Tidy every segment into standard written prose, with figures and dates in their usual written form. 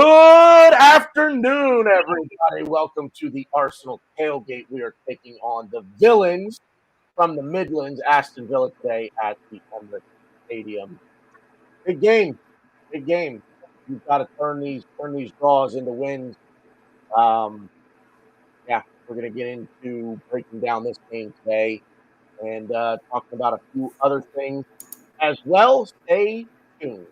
Good afternoon, everybody. Welcome to the Arsenal tailgate. We are taking on the villains from the Midlands, Aston Villa, today at the Emirates Stadium. Big game, big game. You've got to turn these draws into wins. We're going to get into breaking down this game today and talking about a few other things as well. Stay tuned.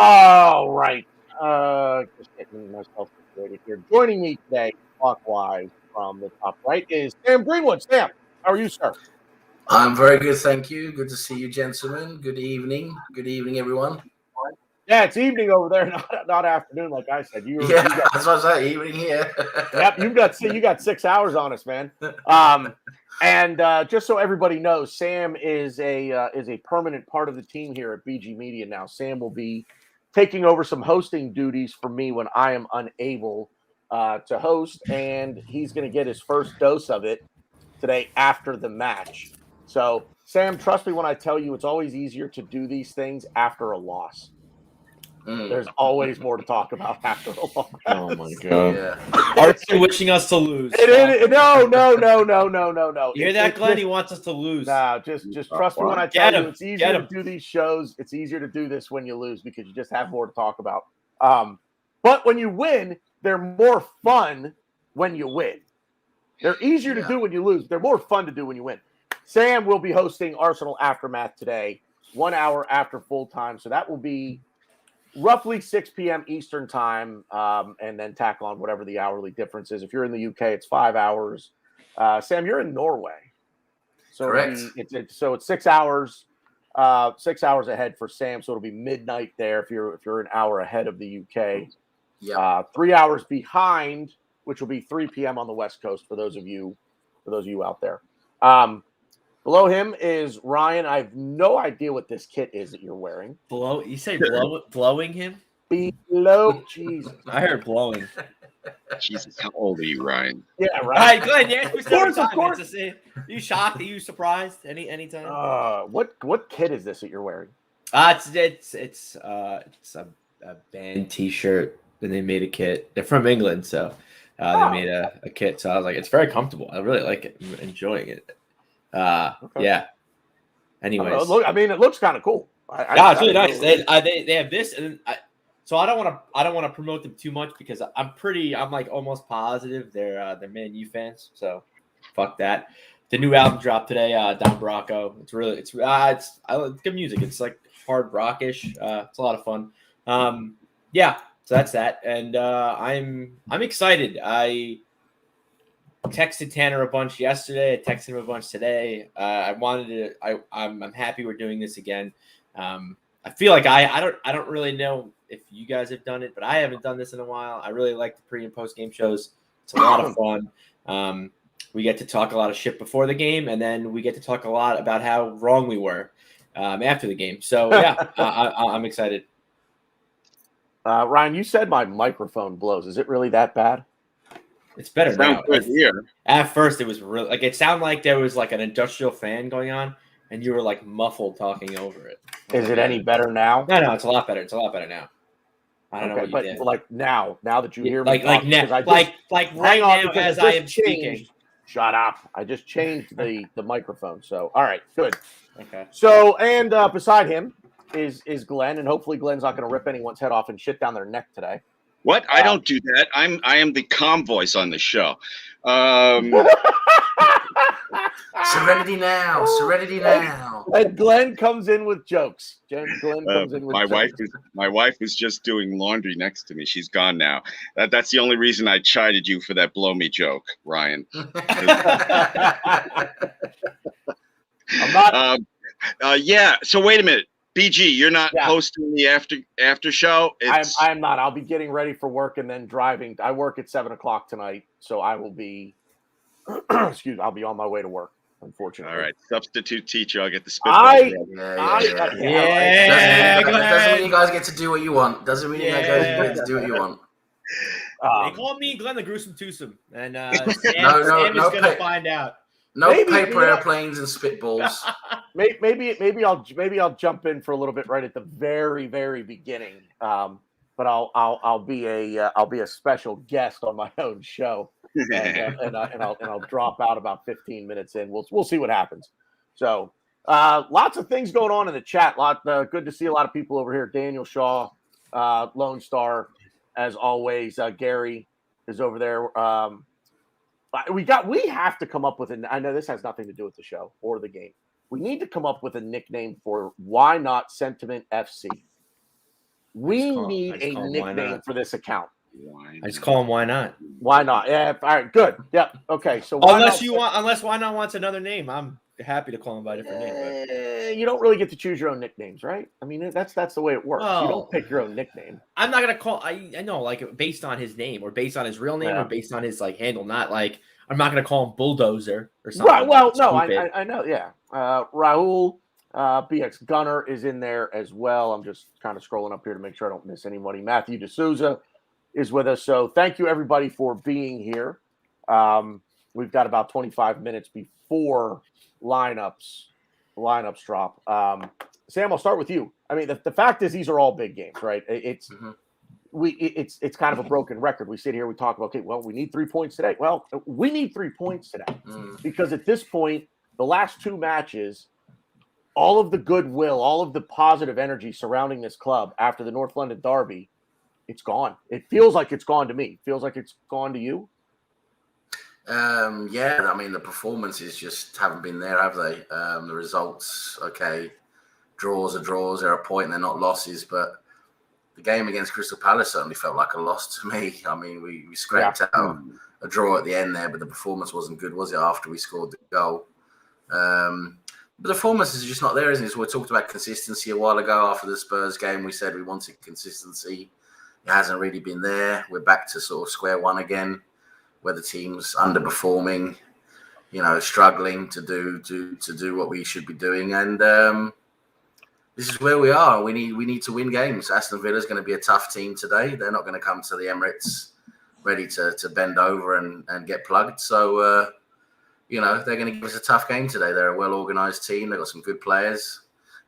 All right. Just getting myself situated here. Joining me today, clockwise from the top right, is Sam Greenwood. Sam, how are you, sir? I'm very good, thank you. Good to see you, gentlemen. Good evening. Good evening, everyone. Yeah, it's evening over there, not afternoon, like I said. That's what I say. Evening here. Yep, you got 6 hours on us, man. And just so everybody knows, Sam is a permanent part of the team here at BG Media now. Sam will be taking over some hosting duties for me when I am unable to host, and he's going to get his first dose of it today after the match. So, Sam, trust me when I tell you, it's always easier to do these things after a loss. There's always more to talk about after a loss. Oh my god! Yeah. Arsenal wishing us to lose. No. You hear that, Glenn? He wants us to lose. No, just trust me when I tell you, it's easier to him. do these shows. It's easier to do this when you lose because you just have more to talk about. But when you win, they're more fun when you win. They're easier to do when you lose. They're more fun to do when you win. Sam will be hosting Arsenal Aftermath today, 1 hour after full time. So that will be roughly 6 p.m. Eastern time, and then tack on whatever the hourly difference is. If you're in the UK, it's 5 hours. Sam, you're in Norway. So correct. It's 6 hours, 6 hours ahead for Sam. So it'll be midnight there if you're an hour ahead of the UK. Yeah. 3 hours behind, which will be 3 p.m. on the West Coast for those of you out there. Below him is Ryan. I have no idea what this kit is that you're wearing. You say blowing him? Below, Jesus. I heard blowing. Jesus, how old are you, Ryan? Yeah, All right. right, Glenn. Yeah, Of course. Are you shocked? Are you surprised? Anytime? What kit is this that you're wearing? It's a band T-shirt. Then they made a kit. They're from England, so they made a kit. So I was like, it's very comfortable. I really like it. I'm enjoying it. Okay. Yeah. Anyways, it looks kind of cool. It's really nice. They have this, and so I don't want to promote them too much because I'm like almost positive they're Man U fans. So fuck that. The new album dropped today. Don Bracco. It's good music. It's like hard rockish. It's a lot of fun. So that's that, and I'm excited. I texted Tanner a bunch yesterday. I texted him a bunch today. I'm happy we're doing this again. I feel like I don't really know if you guys have done it, but I haven't done this in a while. I really like the pre and post game shows. It's a lot of fun. We get to talk a lot of shit before the game, and then we get to talk a lot about how wrong we were after the game. So I'm excited. Ryan, you said my microphone blows. Is it really that bad? It's better now. Good here. At first, it was really like it sounded like there was like an industrial fan going on, and you were like muffled talking over it. Is it any better now? No, it's a lot better. It's a lot better now. I don't know what you did. Like now that you hear me, like right now as I am speaking. Shut up! I just changed the microphone. So all right, good. Okay. So and beside him is Glenn, and hopefully Glenn's not going to rip anyone's head off and shit down their neck today. What? I don't do that. I am the calm voice on the show. Serenity now. And Glenn comes in with jokes. Glenn comes in with my wife is just doing laundry next to me. She's gone now. That's the only reason I chided you for that blow me joke, Ryan. I'm not. So wait a minute. BG, you're not hosting the after show? I'm not. I'll be getting ready for work and then driving. I work at 7:00 tonight, so I will be I'll be on my way to work, unfortunately. All right. Substitute teacher, I'll get the spit. Doesn't mean you guys get to do what you want. They call me Glenn the Gruesome Twosome, and Sam No, is going to find out. No Maybe, paper airplanes and spitballs. Maybe I'll jump in for a little bit right at the very, very beginning. But I'll be a special guest on my own show, and I'll drop out about 15 minutes in. We'll see what happens. So lots of things going on in the chat. Good to see a lot of people over here. Daniel Shaw, Lone Star, as always. Gary is over there. We have to come up with I know this has nothing to do with the show or the game. We need to come up with a nickname for Why Not Sentiment FC. We need a nickname for this account. I just call him Why Not. Why not? Yeah. All right. Good. Yep. Okay. So unless Why Not wants another name, I'm happy to call him by a different name. You don't really get to choose your own nicknames, right? I mean, that's the way it works. Well, you don't pick your own nickname. I'm not gonna call. I know, like based on his name or based on his real name or based on his handle. Not like I'm not gonna call him Bulldozer or something. Right. Well, no, I know. Yeah. Raul BX Gunner is in there as well. I'm just kind of scrolling up here to make sure I don't miss anybody. Matthew D'Souza is with us. So thank you everybody for being here. We've got about 25 minutes before lineups drop. Sam, I'll start with you. I mean, the fact is these are all big games, right? It's kind of a broken record. We sit here, we talk about, okay, well, we need 3 points today. Well, we need 3 points today because at this point, the last two matches, all of the goodwill, all of the positive energy surrounding this club after the North London derby, it's gone. It feels like it's gone to me. It feels like it's gone to you. Yeah, I mean, the performances just haven't been there, have they? The results, okay, draws are draws. They're a point, they're not losses. But the game against Crystal Palace certainly felt like a loss to me. I mean, we scraped out a draw at the end there, but the performance wasn't good, was it, after we scored the goal? But the performance is just not there, isn't it? So we talked about consistency a while ago after the Spurs game. We said we wanted consistency. It hasn't really been there. We're back to sort of square one again, where the team's underperforming, struggling to do what we should be doing. And this is where we are. We need to win games. Aston Villa is going to be a tough team today. They're not going to come to the Emirates ready to bend over and get plugged. So, they're going to give us a tough game today. They're a well-organised team. They've got some good players.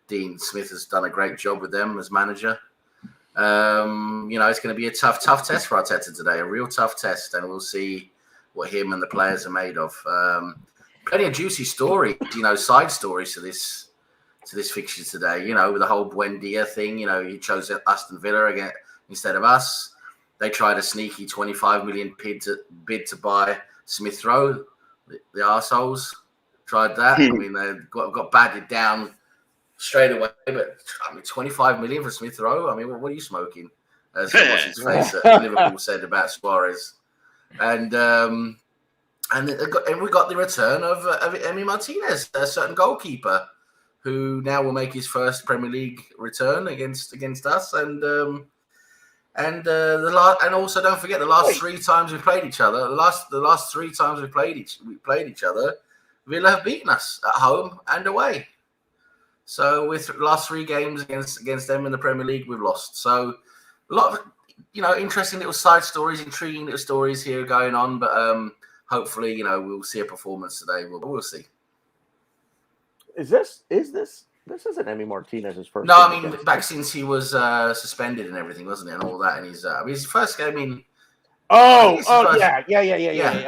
Dean Smith has done a great job with them as manager. It's going to be a tough test for Arteta today, a real tough test, and we'll see what him and the players are made of. Plenty of juicy stories, side stories to this fixture today. With the whole Buendia thing, he chose Aston Villa again instead of us. They tried a sneaky 25 million bid to buy Smith Rowe. The arseholes tried that. I mean, they got batted down straight away, but 25 million for Smith Rowe. I mean, what are you smoking? As what's his face at Liverpool said about Suarez, and we got the return of Emi Martinez, a certain goalkeeper, who now will make his first Premier League return against us, and also don't forget the last 3 times we played each other. The last 3 times we played each other, Villa have beaten us at home and away. So with the last 3 games against them in the Premier League, we've lost. So a lot of interesting little side stories, intriguing little stories here going on. But hopefully, we'll see a performance today. We'll see. This isn't Emi Martinez's first. No, I mean back since he was suspended and everything, wasn't it, and all that, and his first game in. Yeah.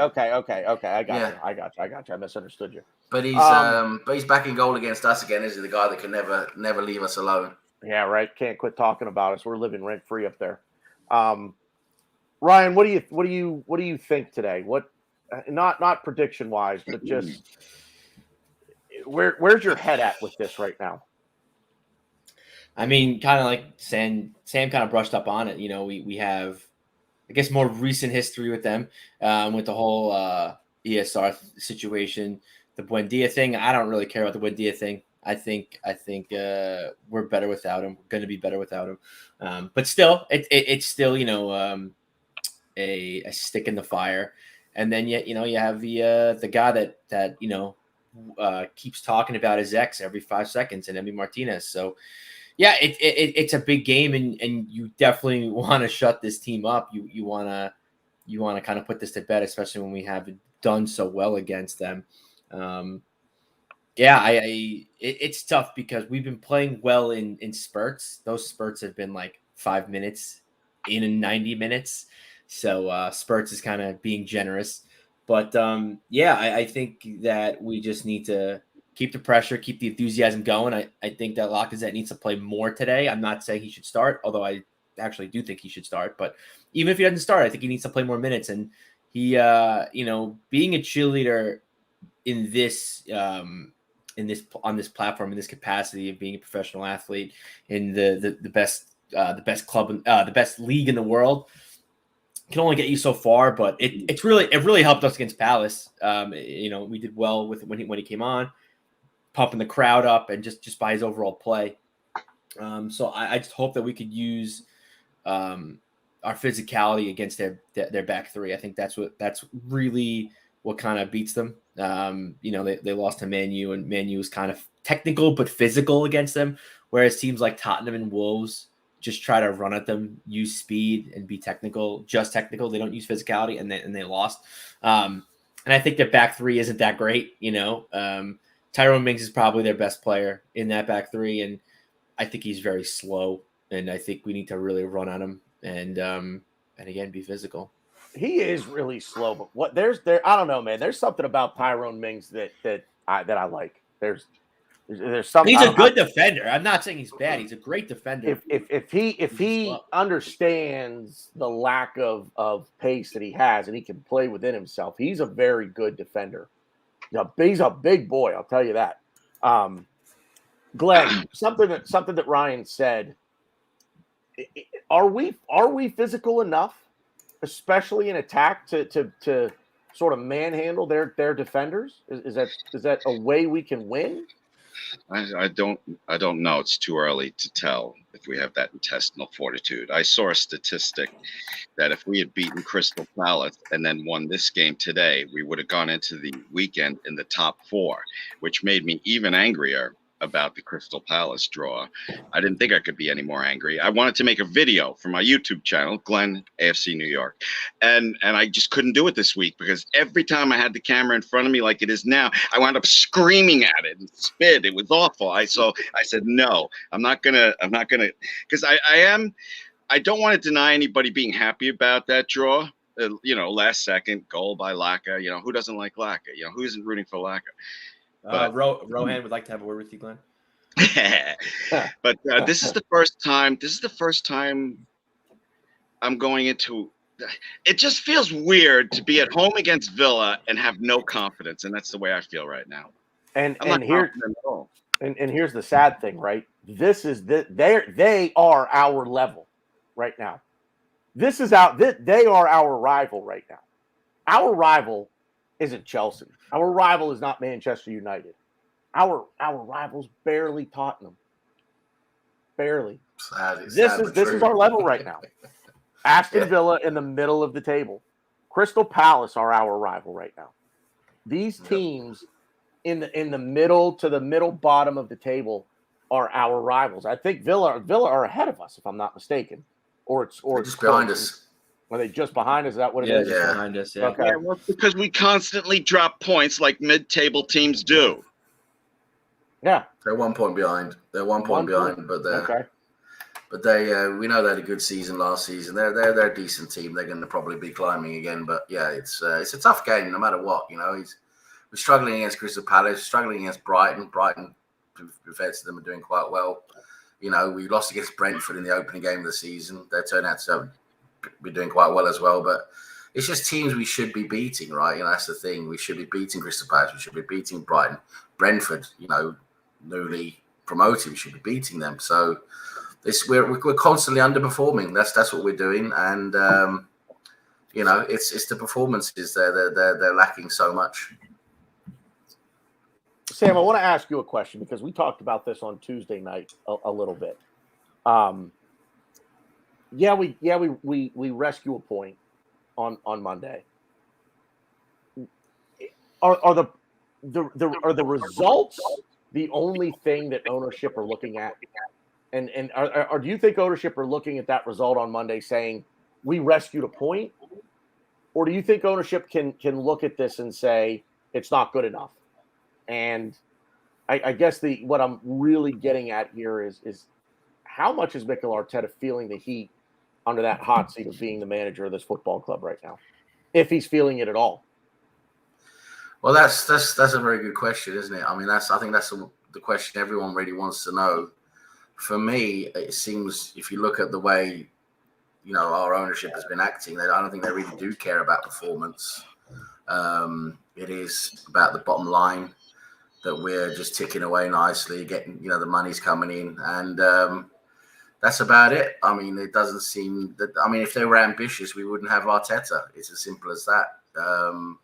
Okay. I got you. I misunderstood you. But he's back in goal against us again. Is he the guy that can never leave us alone? Yeah, right. Can't quit talking about us. We're living rent free up there. Ryan, what do you think today? What not prediction wise, but just where's your head at with this right now? I mean, kind of like Sam kind of brushed up on it. We have, I guess, more recent history with them, with the whole ESR situation, the Buendia thing. I don't really care about the Buendia thing. I think we're better without him. We're going to be better without him. But still, it's still a stick in the fire. And then you have the guy that keeps talking about his ex every 5 seconds, and Emi Martinez. So yeah, it's a big game, and you definitely want to shut this team up. You want to you want to kind of put this to bed, especially when we have done so well against them. It's tough because we've been playing well in spurts. Those spurts have been like 5 minutes in 90 minutes. So spurts is kind of being generous. But I think that we just need to keep the pressure, keep the enthusiasm going. I think that Lacazette needs to play more today. I'm not saying he should start, although I actually do think he should start. But even if he doesn't start, I think he needs to play more minutes. And he, being a cheerleader in this on this platform, in this capacity of being a professional athlete in the best club, the best league in the world, can only get you so far. But it really helped us against Palace. We did well with when he came on, pumping the crowd up and just by his overall play. So I just hope that we could use our physicality against their back three. I think that's really what kind of beats them. They lost to Man U, and Man U is kind of technical but physical against them, whereas teams like Tottenham and Wolves just try to run at them, use speed, and be technical, just technical. They don't use physicality, and they lost. And I think their back three isn't that great. Tyrone Mings is probably their best player in that back three, and I think he's very slow, and I think we need to really run on him and again be physical. He is really slow, but I don't know, man. There's something about Tyrone Mings that I like. There's something. He's a good defender. I'm not saying he's bad. He's a great defender. If he understands the lack of pace that he has and he can play within himself, he's a very good defender. He's a big boy, I'll tell you that. Glenn, something that Ryan said. Are we physical enough, especially in attack, to sort of manhandle their defenders? Is that a way we can win? I don't know. It's too early to tell if we have that intestinal fortitude. I saw a statistic that if we had beaten Crystal Palace and then won this game today, we would have gone into the weekend in the top 4, which made me even angrier about the Crystal Palace draw. I didn't think I could be any more angry. I wanted to make a video for my YouTube channel, Glenn AFC New York, and I just couldn't do it this week because every time I had the camera in front of me like it is now, I wound up screaming at it and spit. It was awful. I said no, I'm not gonna because I don't want to deny anybody being happy about that draw. Last second goal by Laka. Who doesn't like Laka? Who isn't rooting for Laka? Rohan would like to have a word with you, Glenn. But this is the first time. This is the first time I'm going into. It just feels weird to be at home against Villa and have no confidence, and that's the way I feel right now. And here's the sad thing, right? This is they are our level right now. They are our rival right now. Our rival isn't Chelsea. Our rival is not Manchester United. Our rival's barely Tottenham. Barely. This is our level right now. Aston Villa in the middle of the table. Crystal Palace are our rival right now. These teams in the middle to the middle bottom of the table are our rivals. I think Villa are ahead of us, if I'm not mistaken, or it's just behind us. Are they just behind us? Is that what it is? Yeah, behind us. Yeah. Okay. Yeah, well, because we constantly drop points like mid-table teams do. Yeah, they're 1 point behind. They're 1 point behind, but they're okay. But they, we know they had a good season last season. They're a decent team. They're going to probably be climbing again. But yeah, it's a tough game no matter what. We're struggling against Crystal Palace, struggling against Brighton. Brighton, to be fair to them, are doing quite well. We lost against Brentford in the opening game of the season. They turned out to be doing quite well as well. But it's just teams we should be beating, right? That's the thing. We should be beating Crystal Palace. We should be beating Brighton. Brentford, newly promoted, we should be beating them. So we're constantly underperforming. That's what we're doing. And, it's the performances they're lacking so much. Sam, I want to ask you a question because we talked about this on Tuesday night a little bit. We rescue a point on Monday. Are the results the only thing that ownership are looking at? And do you think ownership are looking at that result on Monday saying we rescued a point? Or do you think ownership can look at this and say it's not good enough? And I guess what I'm really getting at here is how much is Mikel Arteta feeling the heat under that hot seat of being the manager of this football club right now, if he's feeling it at all? Well, that's a very good question, isn't it? I mean, I think that's the question everyone really wants to know. For me, it seems if you look at the way our ownership has been acting, I don't think they really do care about performance. It is about the bottom line, that we're just ticking away nicely, getting the money's coming in, and that's about it. I mean, it doesn't seem that. I mean, if they were ambitious, we wouldn't have Arteta. It's as simple as that. I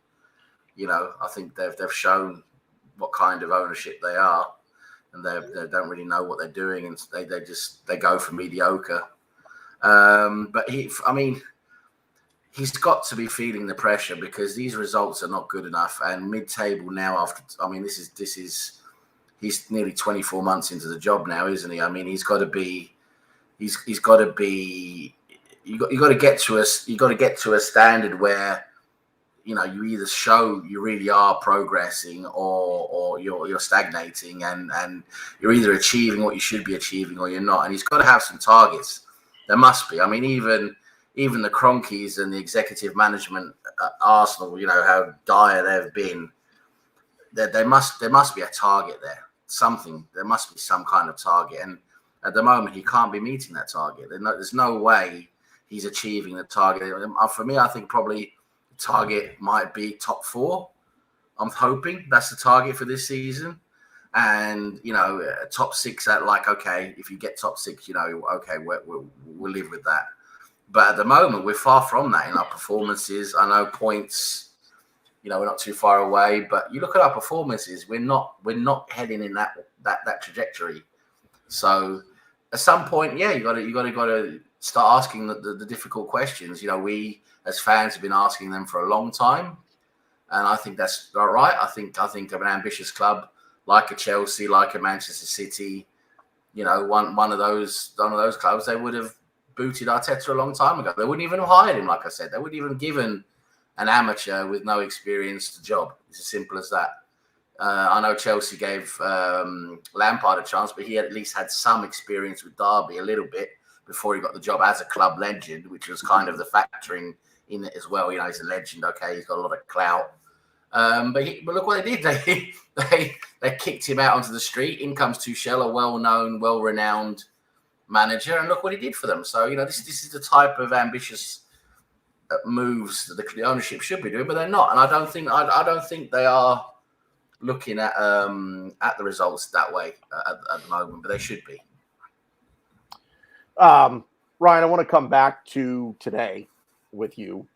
think they've shown what kind of ownership they are, and they don't really know what they're doing, and they go for mediocre. But he's got to be feeling the pressure because these results are not good enough. And mid-table now, he's nearly 24 months into the job now, isn't he? I mean, he's got to be. You got to get to a standard where you either show you really are progressing or you're stagnating, and you're either achieving what you should be achieving or you're not. And he's got to have some targets. There must be. I mean, even the Cronkies and the executive management at Arsenal, how dire they've been. There must be a target there. Something. There must be some kind of target. And at the moment, he can't be meeting that target. There's no way he's achieving the target. For me, I think probably the target might be top 4. I'm hoping that's the target for this season. And, top 6 at okay, if you get top 6, okay, we'll live with that. But at the moment, we're far from that in our performances. I know points, we're not too far away, but you look at our performances, we're not heading in that trajectory. So at some point, you got to start asking the difficult questions. We as fans have been asking them for a long time, and I think that's all right. I think of an ambitious club like a Chelsea, like a Manchester City, one of those clubs, they would have booted Arteta a long time ago. They wouldn't even have hired him, like I said. They wouldn't even given an amateur with no experience the job. It's as simple as that. I know Chelsea gave Lampard a chance, but he at least had some experience with Derby a little bit before he got the job as a club legend, which was kind of the factoring in it as well. He's a legend. Okay, he's got a lot of clout. But look what they did. They kicked him out onto the street. In comes Tuchel, a well-known, well-renowned manager, and look what he did for them. So this is the type of ambitious moves that the ownership should be doing, but they're not. And I don't think they are looking at the results that way at the moment, but they should be. Ryan, I want to come back to today with you.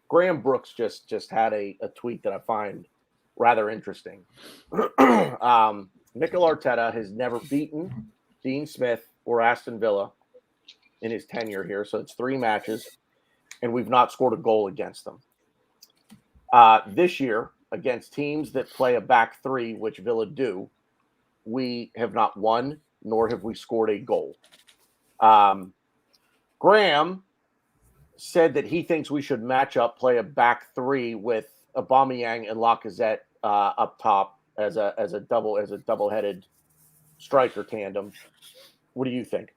Graham Brooks just had a tweet that I find rather interesting. Mikel Arteta has never beaten Dean Smith or Aston Villa in his tenure here, so it's 3 matches, and we've not scored a goal against them. This year, against teams that play a back 3, which Villa do, we have not won, nor have we scored a goal. Graham said that he thinks we should play a back 3 with Aubameyang and Lacazette up top as a double-headed striker tandem. What do you think?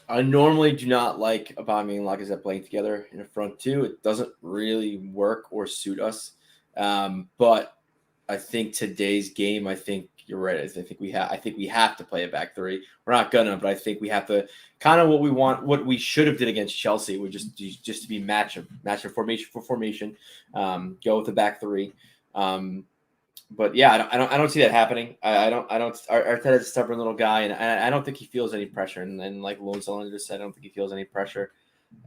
I normally do not like Aubameyang and Lacazette playing together in a front 2. It doesn't really work or suit us. But I think today's game, I think you're right. I think we have to play a back 3. We're not gonna, but I think we have to kind of what we should have did against Chelsea would just to be match formation. Go with the back 3. But yeah, I don't see that happening. Arteta's a stubborn little guy, and I don't think he feels any pressure. And like Lone Cylinder just said, I don't think he feels any pressure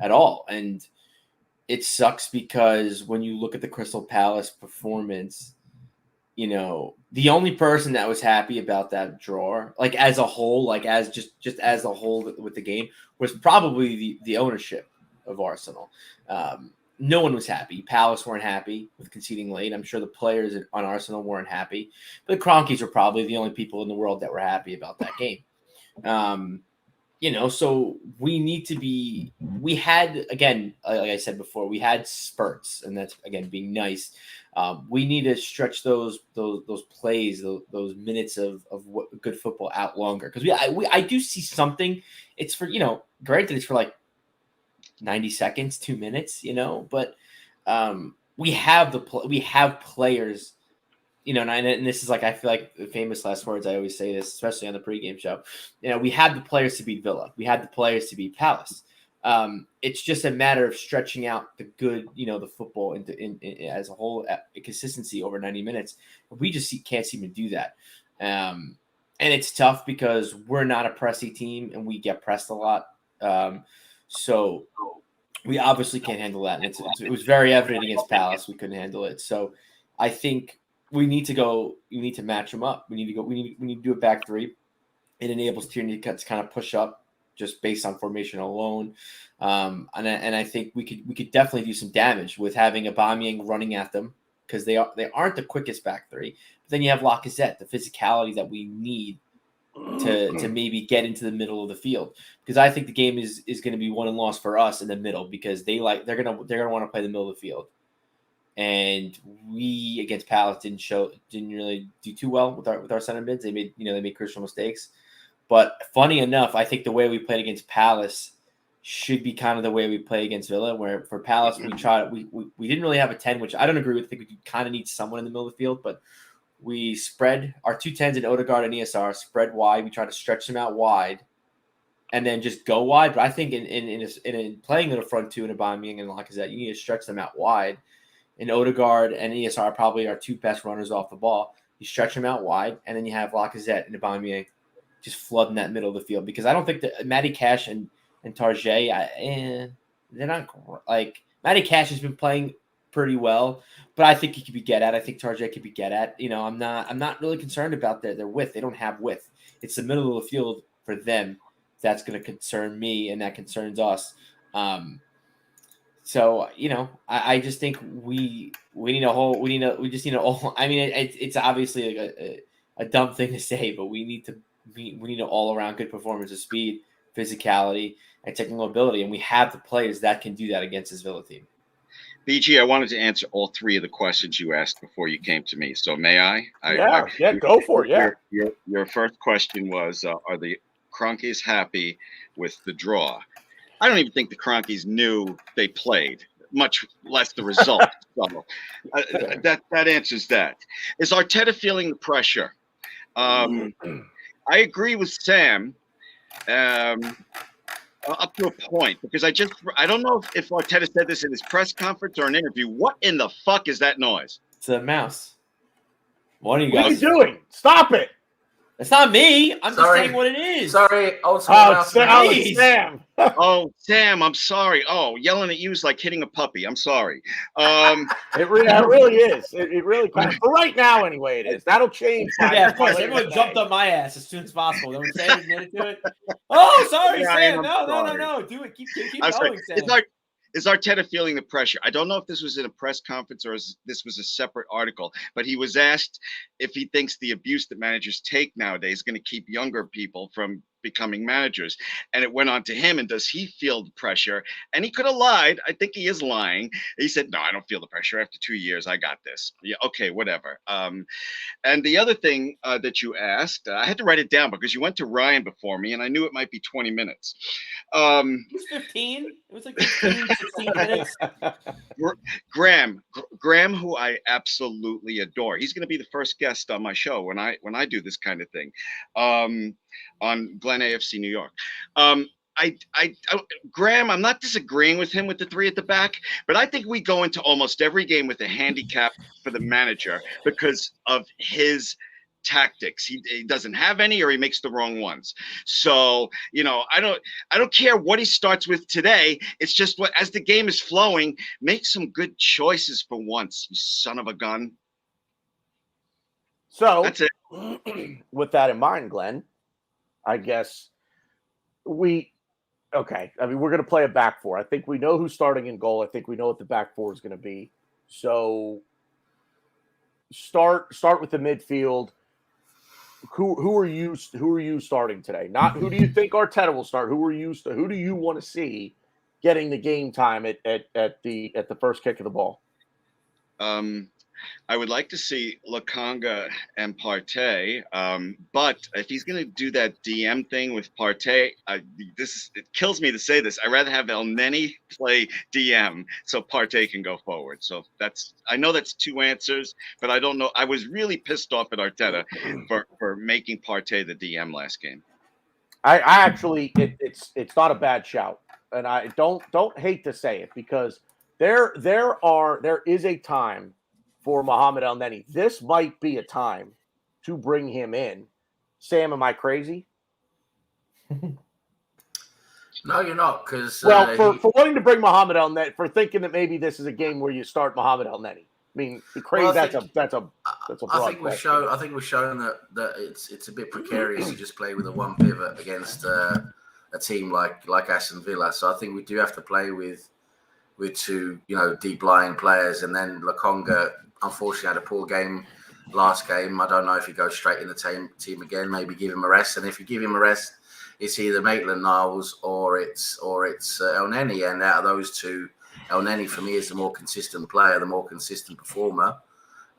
at all. And it sucks because when you look at the Crystal Palace performance, the only person that was happy about that draw, like as a whole, like as just as a whole with the game, was probably the ownership of Arsenal. No one was happy. Palace weren't happy with conceding late. I'm sure the players on Arsenal weren't happy. But the Cronkies were probably the only people in the world that were happy about that game. So we need to be. We had, again, like I said before, we had spurts, and that's again being nice. We need to stretch those plays, those minutes of what good football out longer, because I do see something. It's for granted it's for like 90 seconds, 2 minutes, but we have we have players. And this is like, I feel like the famous last words. I always say this, especially on the pregame show. We had the players to beat Villa. We had the players to beat Palace. It's just a matter of stretching out the good, the football in as a whole, consistency over 90 minutes. We just can't seem to do that. And it's tough because we're not a pressy team and we get pressed a lot. So we obviously can't handle that. And it was very evident against Palace. We couldn't handle it. So I think we need to match them up. We need to do a back three. It enables Tierney to kind of push up just based on formation alone. And I think we could definitely do some damage with having Aubameyang running at them, because they aren't the quickest back three. But then you have Lacazette, the physicality that we need to maybe get into the middle of the field, because I think the game is going to be won and lost for us in the middle, because they're going to want to play the middle of the field. And we against Palace didn't really do too well with our center mids. They made crucial mistakes. But funny enough, I think the way we played against Palace should be kind of the way we play against Villa, where for Palace we didn't really have a 10, which I don't agree with. I think we kind of need someone in the middle of the field, but we spread our 2 10s in Odegaard and ESR, spread wide. We try to stretch them out wide and then just go wide. But I think in playing in the front two in Aubameyang and Lacazette, you need to stretch them out wide. And Odegaard and ESR are probably our 2 best runners off the ball. You stretch them out wide, and then you have Lacazette and Aubameyang just flooding that middle of the field, because I don't think that Matty Cash and Tarjay, they're not like Matty Cash has been playing pretty well, but I think he could be get at. I think Tarjay could be get at. I'm not really concerned about their width. They don't have width. It's the middle of the field for them that's going to concern me, and that concerns us. So, I just think we just need a whole. I mean, it's obviously like a dumb thing to say, but we need an all around good performance of speed, physicality, and technical ability, and we have the players that can do that against this Villa team. BG, I wanted to answer all 3 of the questions you asked before you came to me. So may I? Yeah, go for it. Yeah. Your first question was, are the Cronkies happy with the draw? I don't even think the Cronkies knew they played, much less the result. So that answers that. Is Arteta feeling the pressure? I agree with Sam up to a point, because I don't know if Arteta said this in his press conference or an interview. What in the fuck is that noise? It's a mouse. What are you guys? What are you doing? Stop it! It's not me. I'm just saying what it is. Sorry. Sam. Oh, Sam, I'm sorry. Oh, yelling at you is like hitting a puppy. I'm sorry. It really is. It really kind of, for right now anyway, it is. That'll change. Yeah, of course. Everyone jumped up my ass as soon as possible. They were saying admitted to it. Oh, sorry, Sam. No. Do it. Keep going, Sam. Is Arteta feeling the pressure? I don't know if this was in a press conference or this was a separate article, but he was asked if he thinks the abuse that managers take nowadays is going to keep younger people from becoming managers. And it went on to him, and does he feel the pressure? And he could have lied. I think he is lying. He said, no, I don't feel the pressure. After 2 years, I got this. Yeah, okay, whatever. And the other thing that you asked, I had to write it down because you went to Ryan before me, and I knew it might be 20 minutes. It was 15. It was like 15, 16 minutes. Graham, who I absolutely adore. He's going to be the first guest on my show when I do this kind of thing. On Glen AFC New York. Graham, I'm not disagreeing with him with the 3 at the back, but I think we go into almost every game with a handicap for the manager because of his tactics. He doesn't have any, or he makes the wrong ones. So, I don't care what he starts with today. It's just as the game is flowing, make some good choices for once, you son of a gun. So that's it. With that in mind, Glenn, I guess we're going to play a back 4. I think we know who's starting in goal. I think we know what the back 4 is going to be. So start with the midfield. who are you starting today? Not who do you think Arteta will start? Who do you want to see getting the game time at the first kick of the ball? I would like to see Lokonga and Partey, but if he's going to do that DM thing with Partey, it kills me to say this. I'd rather have El Neni play DM so Partey can go forward. So I know that's two answers, but I don't know. I was really pissed off at Arteta for making Partey the DM last game. I actually, it's not a bad shout, and I don't hate to say it because there is a time for Mohamed El Neni. This might be a time to bring him in. Sam, am I crazy? No, you're not. Because for wanting to bring Mohamed El Neni, for thinking that maybe this is a game where you start Mohamed El Neni. I mean, crazy. Well, that's a broad I think we've shown that it's a bit precarious to just play with a one pivot against a team like Aston Villa. So I think we do have to play with two, deep lying players, and then Lokonga unfortunately had a poor game last game. I don't know if he goes straight in the team again. Maybe give him a rest, and if you give him a rest, it's either Maitland-Niles or it's El Neni. And out of those two, El Neni for me is the more consistent player, the more consistent performer.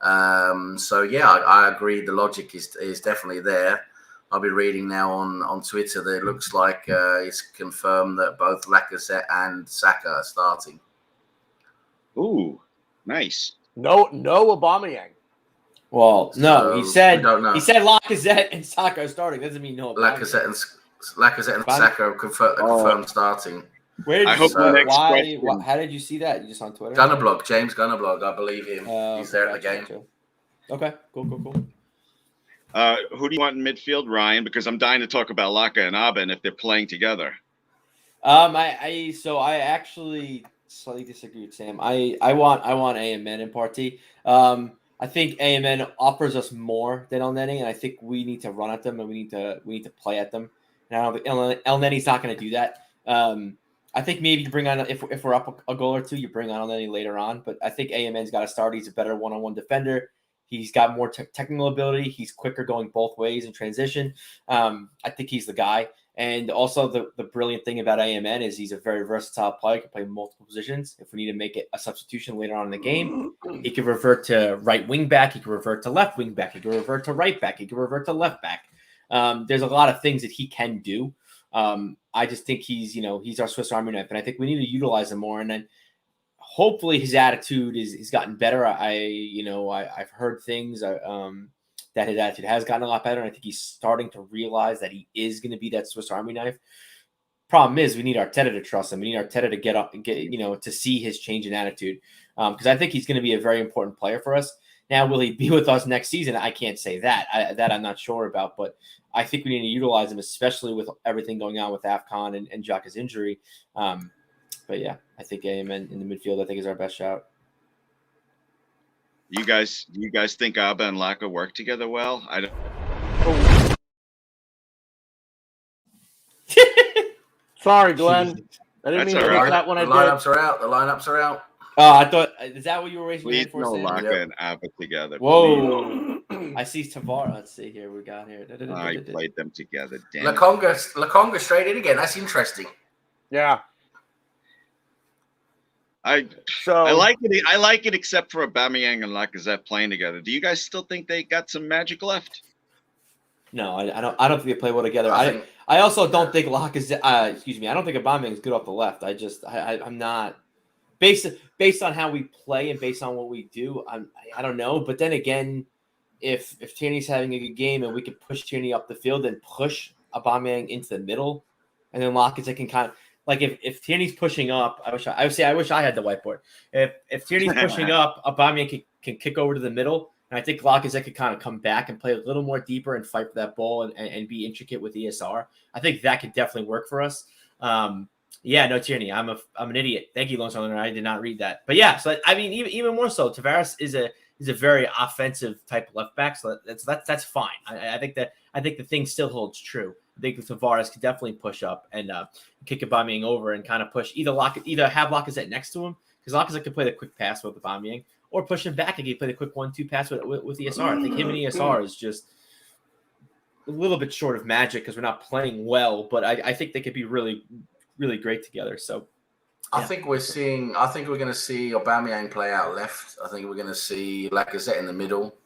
So yeah, I agree. The logic is definitely there. I'll be reading now on Twitter that it looks like it's confirmed that both Lacazette and Saka are starting. Ooh, nice. No Aubameyang. Well, no, he said he said Lacazette and Saka are starting. Doesn't mean no Aubameyang. Lacazette and Saka are confirmed starting. Where did I you hope see why? How did you see that? You just on Twitter? James Gunnerblog, I believe him. He's there at the game. Okay, cool. Who do you want in midfield, Ryan? Because I'm dying to talk about Laka and Aben if they're playing together. I actually slightly disagree with Sam. I want AMN and Partey. I think AMN offers us more than El Neni, and I think we need to run at them and we need to play at them. Now El Neni's not going to do that. I think maybe you bring on if we're up a goal or two, you bring on El Neni later on. But I think AMN's got to start. He's a better one-on-one defender. He's got more technical ability. He's quicker going both ways in transition. I think he's the guy. And also the brilliant thing about AMN is he's a very versatile player. He can play multiple positions. If we need to make it a substitution later on in the game, he can revert to right wing back. He can revert to left wing back. He can revert to right back. He can revert to left back. There's a lot of things that he can do. I just think he's our Swiss Army knife, and I think we need to utilize him more. And then hopefully his attitude is gotten better. I've heard things that his attitude has gotten a lot better, and I think he's starting to realize that he is going to be that Swiss Army knife. Problem is, we need Arteta to trust him. We need Arteta to get to see his change in attitude, because I think he's going to be a very important player for us. Now, will he be with us next season? I can't say that. I'm not sure about, but I think we need to utilize him, especially with everything going on with AFCON and Xhaka's injury. But yeah, I think AMN in the midfield, I think, is our best shout. You guys think Abba and Laka work together well? I don't. Sorry, Glenn. I didn't mean to hit that when I did. The lineups are out. Oh, I thought, is that what you were raising your hand for? Laka and Abba together. Whoa. I see Tavares. Let's see here. We got here. I played them together. Lokonga straight in again. That's interesting. Yeah. I like it. I like it, except for Aubameyang and Lacazette playing together. Do you guys still think they got some magic left? No, I don't think they play well together. I also don't think Lacazette. I don't think Aubameyang is good off the left. I'm not based on how we play and based on what we do. I don't know. But then again, if Tierney's having a good game and we can push Tierney up the field and push Aubameyang into the middle, and then Lacazette can kind of. Like if Tierney's pushing up, I wish I had the whiteboard. If Tierney's pushing up, Aubameyang can kick over to the middle, and I think Lacazette could kind of come back and play a little more deeper and fight for that ball and be intricate with ESR. I think that could definitely work for us. Yeah, no Tierney. I'm an idiot. Thank you, Lone Star. I did not read that. But yeah, so I mean, even more so, Tavares is a very offensive type of left back, so that's fine. I think the thing still holds true. I think Tavares could definitely push up and kick Aubameyang over and kind of push either have Lacazette next to him, because Lacazette could play the quick pass with Aubameyang, or push him back and he play the quick 1-2 pass with ESR. I think him and ESR is just little bit short of magic because we're not playing well, but I think they could be really, really great together. So I think we're going to see Aubameyang play out left. I think we're going to see Lacazette in the middle.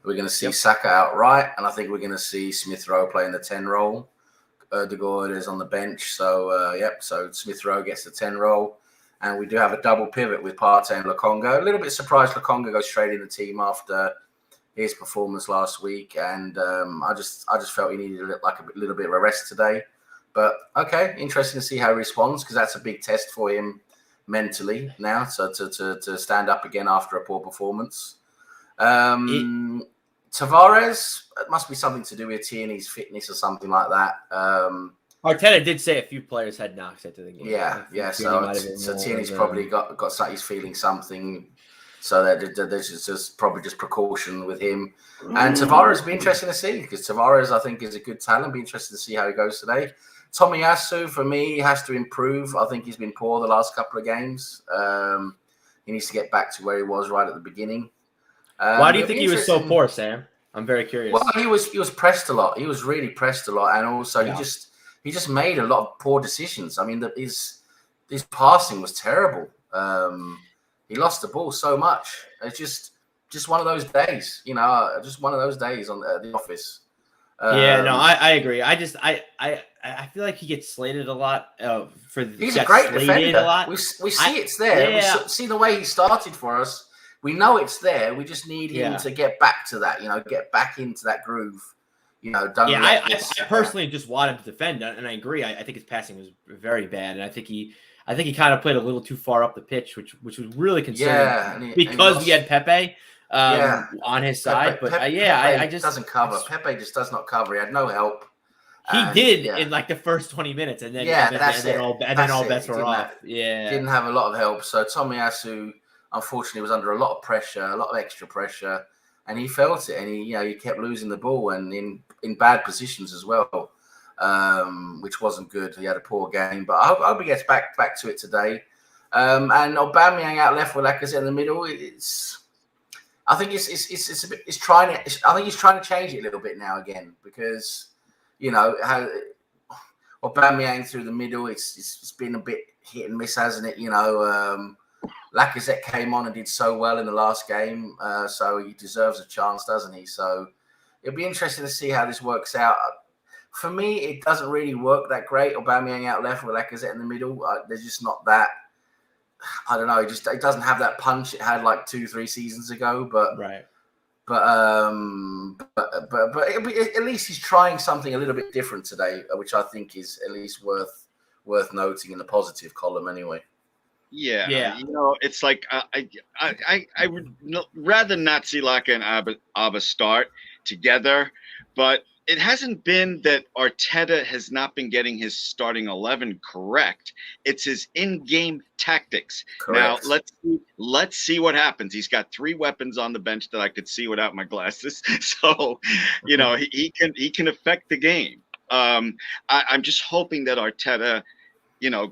We're going to see Saka out right, and I think we're going to see Smith Rowe playing the 10 role. De Gea is on the bench, so so Smith Rowe gets the 10 role, and we do have a double pivot with Partey and Lokonga. A little bit surprised Lokonga goes straight in the team after his performance last week, and I just felt he needed a little bit of a rest today. But okay, interesting to see how he responds, because that's a big test for him mentally now, so to stand up again after a poor performance. Tavares, it must be something to do with Tierney's fitness or something like that. Arteta did say a few players had knocks into the game. Yeah. So Tierney's probably got something. He's feeling something. So there's just probably just precaution with him. And Tavares will be interesting to see, because Tavares, I think, is a good talent. Be interested to see how he goes today. Tomiyasu, for me, has to improve. I think he's been poor the last couple of games. He needs to get back to where he was right at the beginning. Why do you think he was so poor, Sam? I'm very curious. Well, he was pressed a lot. He was really pressed a lot, and also he just made a lot of poor decisions. I mean, his passing was terrible. He lost the ball so much. It's just one of those days, just one of those days on the office. I agree. I feel like he gets slated a lot. He's a great defender. A lot. We see it's there. Yeah. We see the way he started for us. We know it's there. We just need him to get back to that, get back into that groove. I personally just want him to defend, and I agree. I think his passing was very bad, and I think he kind of played a little too far up the pitch, which was really concerning because we had Pepe on his side. Pepe just doesn't cover. Pepe just does not cover. He had no help. He did in like the first 20 minutes, and then all bets were off. Didn't have a lot of help. So Tomiyasu, unfortunately, was under a lot of pressure, a lot of extra pressure, and he felt it. And he kept losing the ball and in bad positions as well, which wasn't good. He had a poor game, but I hope he gets back to it today. And Aubameyang out left with Lacazette in the middle. I think he's trying to change it a little bit now again, because how Aubameyang through the middle, it's been a bit hit and miss, hasn't it? Lacazette came on and did so well in the last game, so he deserves a chance, doesn't he? So it'll be interesting to see how this works out. For me, it doesn't really work that great. Aubameyang out left with Lacazette in the middle. There's just not that. I don't know. It doesn't have that punch it had like 2-3 seasons ago. But at least he's trying something a little bit different today, which I think is at least worth noting in the positive column anyway. Yeah. It's like I would rather not see Laka and Abba start together, but it hasn't been that Arteta has not been getting his starting 11 correct. It's his in-game tactics. Correct. Now let's see what happens. He's got 3 weapons on the bench that I could see without my glasses, so he can affect the game. I'm just hoping that Arteta,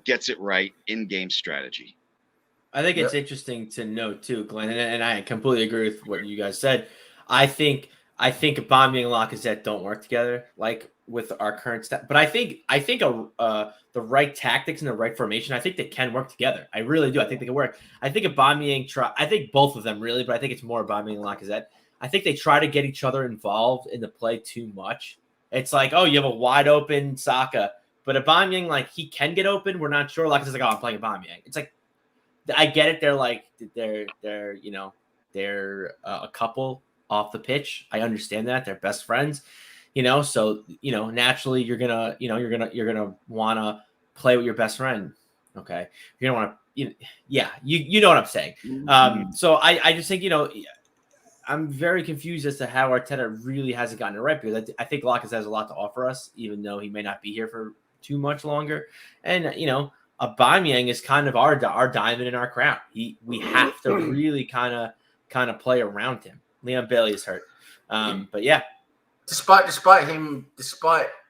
gets it right in game strategy. I think it's interesting to note too, Glenn, and I completely agree with what you guys said. I think Aubameyang and Lacazette don't work together like with our current stat, but I think the right tactics and the right formation, I think they can work together. I really do. I think they can work. I think I think both of them really, but I think it's more Aubameyang and Lacazette. I think they try to get each other involved in the play too much. It's like, oh, you have a wide open Saka. But Aubameyang, like, he can get open. We're not sure. Lacazette's like, oh, I'm playing Aubameyang. It's like, I get it. They're a couple off the pitch. I understand that. They're best friends, so, naturally you're going to want to play with your best friend. Okay. You're going to want to, you know what I'm saying. So I just think, I'm very confused as to how Arteta really hasn't gotten it right, because I think Lacazette has a lot to offer us, even though he may not be here for too much longer. And, Aubameyang is kind of our diamond in our crown. We have to really kind of play around him. Leon Bailey is hurt. But yeah. Despite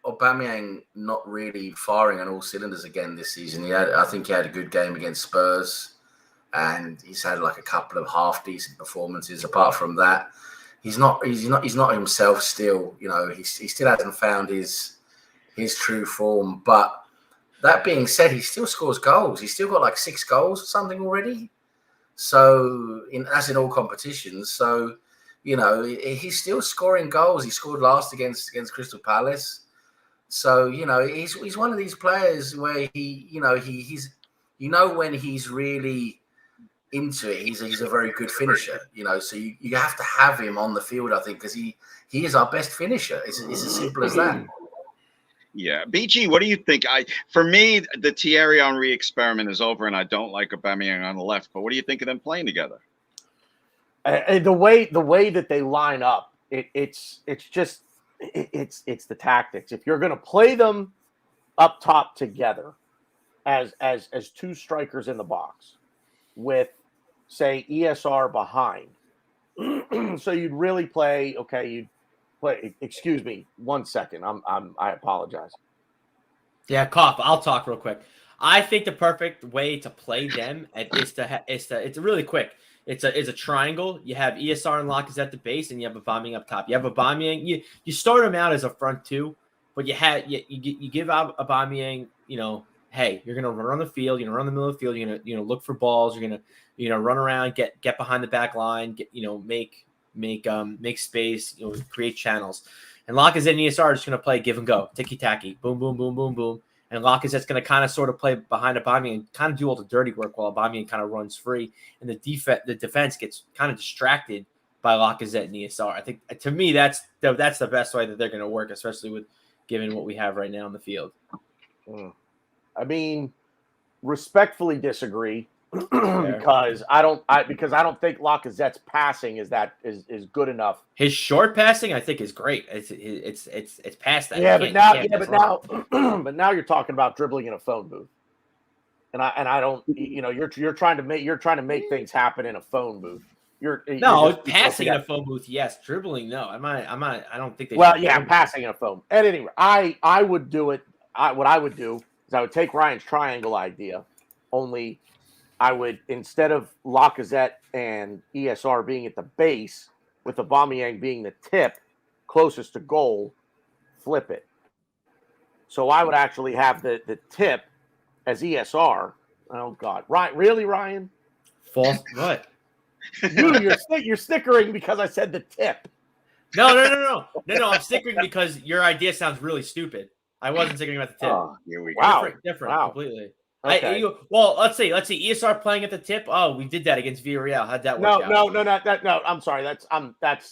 Aubameyang not really firing on all cylinders again this season, I think he had a good game against Spurs, and he's had like a couple of half decent performances. Apart from that, he's not himself still. You know, he still hasn't found his true form. But that being said, he still scores goals. He's still got like 6 goals or something already. So as in all competitions. So, you know, he's still scoring goals. He scored last against Crystal Palace. So, you know, he's one of these players where he's when he's really into it, he's a very good finisher, you know. So you have to have him on the field, I think, because he is our best finisher. It's as simple as that. Yeah, BG, what do you think? For me, the Thierry Henry experiment is over, and I don't like Aubameyang on the left. But what do you think of them playing together? The way that they line up, it's the tactics. If you're going to play them up top together as 2 strikers in the box with, say, ESR behind, so you'd really play. Okay, you'd play. Excuse me, 1 second. I apologize. Yeah, cough. I'll talk real quick. I think the perfect way to play them it's really quick. It's a triangle. You have ESR and Lacazette at the base, and you have Aubameyang up top. You have Aubameyang. You start him out as a front 2, but you give out Aubameyang. You know, hey, you're gonna run the field. You're gonna run the middle of the field. You're gonna look for balls. You're gonna run around, get behind the back line. Make space. Create channels. And Lacazette and ESR are just gonna play give and go, ticky tacky, boom, boom, boom, boom, boom. And Lacazette's going to kind of sort of play behind Aubameyang and kind of do all the dirty work while Aubameyang kind of runs free. And the defense gets kind of distracted by Lacazette and ESR. I think, to me, that's the best way that they're going to work, especially with given what we have right now on the field. I mean, respectfully disagree because I don't think Lacazette's passing is good enough. His short passing, I think, is great. It's past that. Yeah, but now you're talking about dribbling in a phone booth, and I don't. You're trying to make things happen in a phone booth. Passing in a phone booth, yes. Dribbling, no. I don't think they. Well, yeah, passing in a phone. At any rate, I would do it. What I would do is I would take Ryan's triangle idea, only I would, instead of Lacazette and ESR being at the base, with Aubameyang being the tip closest to goal, flip it. So I would actually have the tip as ESR. Oh God, Ryan, really, Ryan? False what? You're stickering because I said the tip. No. I'm stickering because your idea sounds really stupid. I wasn't stickering about the tip. Oh, here we go. Wow. Different, completely. Okay. Let's see. ESR playing at the tip. Oh, we did that against Villarreal. How'd that work out? No. I'm sorry.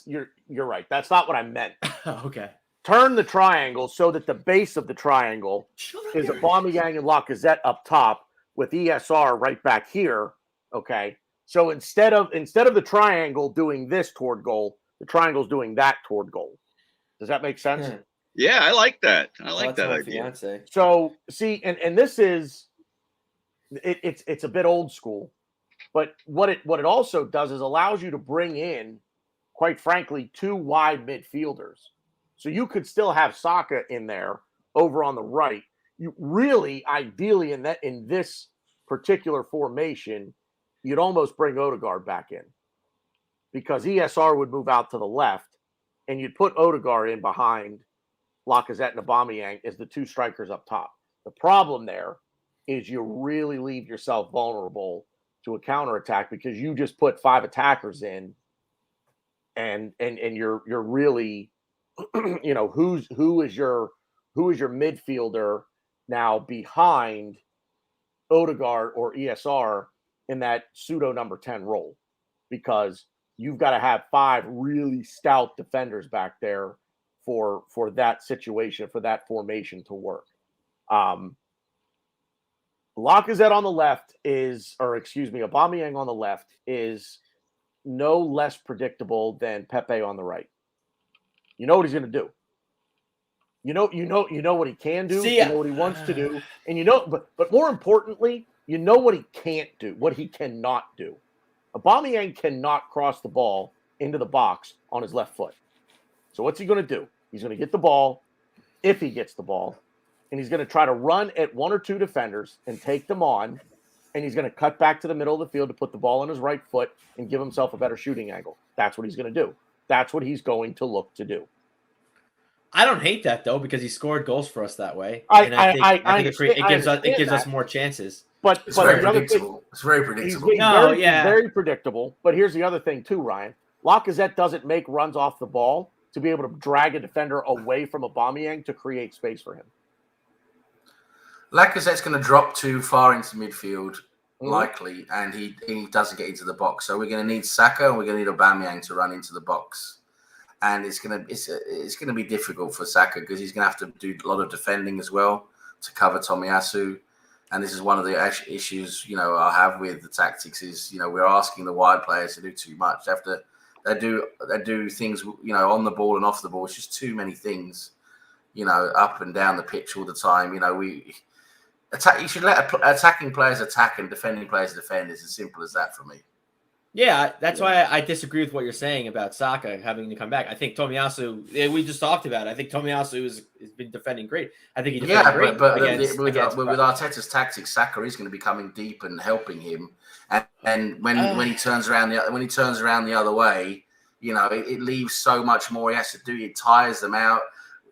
You're right. That's not what I meant. Okay. Turn the triangle so that the base of the triangle is Aubameyang and Lacazette up top with ESR right back here. Okay. So instead of the triangle doing this toward goal, the triangle's doing that toward goal. Does that make sense? Yeah, I like that. I like that idea. Fiance. So see, and this is it's a bit old school, but what it also does is allows you to bring in, quite frankly, 2 wide midfielders. So you could still have Saka in there over on the right. You really, ideally, in this particular formation, you'd almost bring Odegaard back in, because ESR would move out to the left, and you'd put Odegaard in behind Lacazette and Aubameyang as the 2 strikers up top. The problem there is you really leave yourself vulnerable to a counterattack because you just put 5 attackers in, and you're really, who is your midfielder now behind Odegaard or ESR in that pseudo number 10 role, because you've got to have 5 really stout defenders back there for that situation, for that formation to work. Lacazette on the left Aubameyang on the left is no less predictable than Pepe on the right. You know what he's going to do. You know what he can do. You know what he wants to do, and but more importantly, you know what he can't do, what he cannot do. Aubameyang cannot cross the ball into the box on his left foot. So what's he going to do? He's going to get the ball, if he gets the ball, and he's going to try to run at 1 or 2 defenders and take them on, and he's going to cut back to the middle of the field to put the ball on his right foot and give himself a better shooting angle. That's what he's going to do. that's what he's going to look to do. I don't hate that though, because he scored goals for us that way. I think it gives us more chances. But It's but very the other predictable. thing, It's very he's predictable. very predictable. But here's the other thing too, Ryan. Lacazette doesn't make runs off the ball to be able to drag a defender away from Aubameyang to create space for him. Lacazette's going to drop too far into midfield, likely, and he doesn't get into the box. So we're going to need Saka and we're going to need Aubameyang to run into the box. And it's going to be difficult for Saka because he's going to have to do a lot of defending as well to cover Tomiyasu. And this is one of the issues, I have with the tactics is, we're asking the wide players to do too much. They do things, on the ball and off the ball. It's just too many things, up and down the pitch all the time. You should let attacking players attack and defending players defend. It's as simple as that for me. Yeah, that's why I disagree with what you're saying about Saka having to come back. I think Tomiyasu, we just talked about it. I think Tomiyasu has been defending great. I think he defended great. But with Arteta's tactics, Saka is going to be coming deep and helping him. And when he turns around the other way, it leaves so much more he has to do. It tires them out.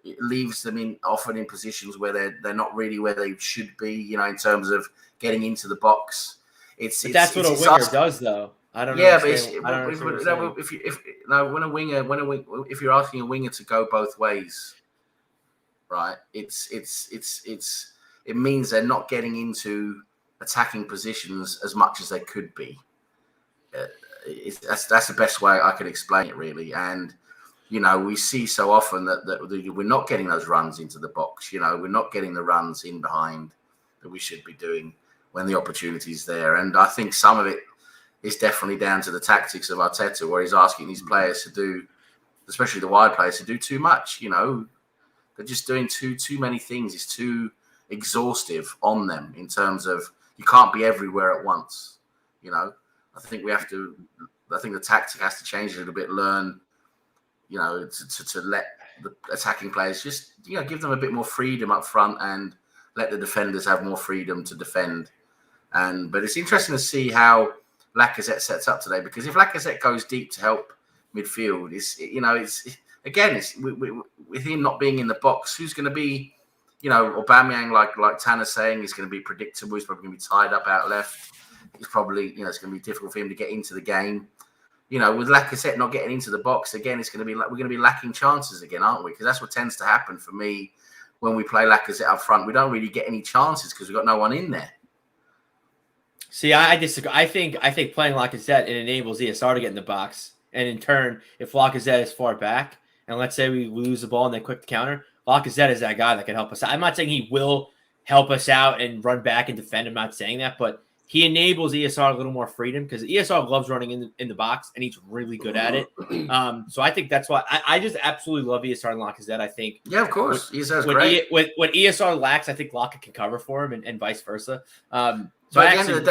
It leaves them often in positions where they're not really where they should be. In terms of getting into the box. That's what a winger does, though. I don't know. Yeah, but if you're asking a winger to go both ways, right? It means they're not getting into attacking positions as much as they could be. That's the best way I could explain it, really. And we see so often that we're not getting those runs into the box. We're not getting the runs in behind that we should be doing when the opportunity is there. And I think some of it is definitely down to the tactics of Arteta, where he's asking these players to do, especially the wide players, to do too much. They're just doing too many things. It's too exhaustive on them in terms of you can't be everywhere at once. I think the tactic has to change a little bit. Learn, to let the attacking players just, give them a bit more freedom up front and let the defenders have more freedom to defend. But it's interesting to see how Lacazette sets up today, because if Lacazette goes deep to help midfield, it's with him not being in the box, who's going to be, Aubameyang, like Tanner's saying, is going to be predictable. He's probably going to be tied up out left. He's probably, it's going to be difficult for him to get into the game. With Lacazette not getting into the box again, we're going to be lacking chances again, aren't we? Because that's what tends to happen for me when we play Lacazette up front. We don't really get any chances because we've got no one in there. See, I disagree. I think playing Lacazette, it enables ESR to get in the box, and in turn, if Lacazette is far back, and let's say we lose the ball and then quick counter, Lacazette is that guy that can help us out. I'm not saying he will help us out and run back and defend. I'm not saying that, but he enables ESR a little more freedom because ESR loves running in the box, and he's really good at it. So I think that's why I just absolutely love ESR and Lacazette. I think, yeah, of course, ESR's great. When ESR lacks, I think Lacazette can cover for him, and vice versa. So at the end of the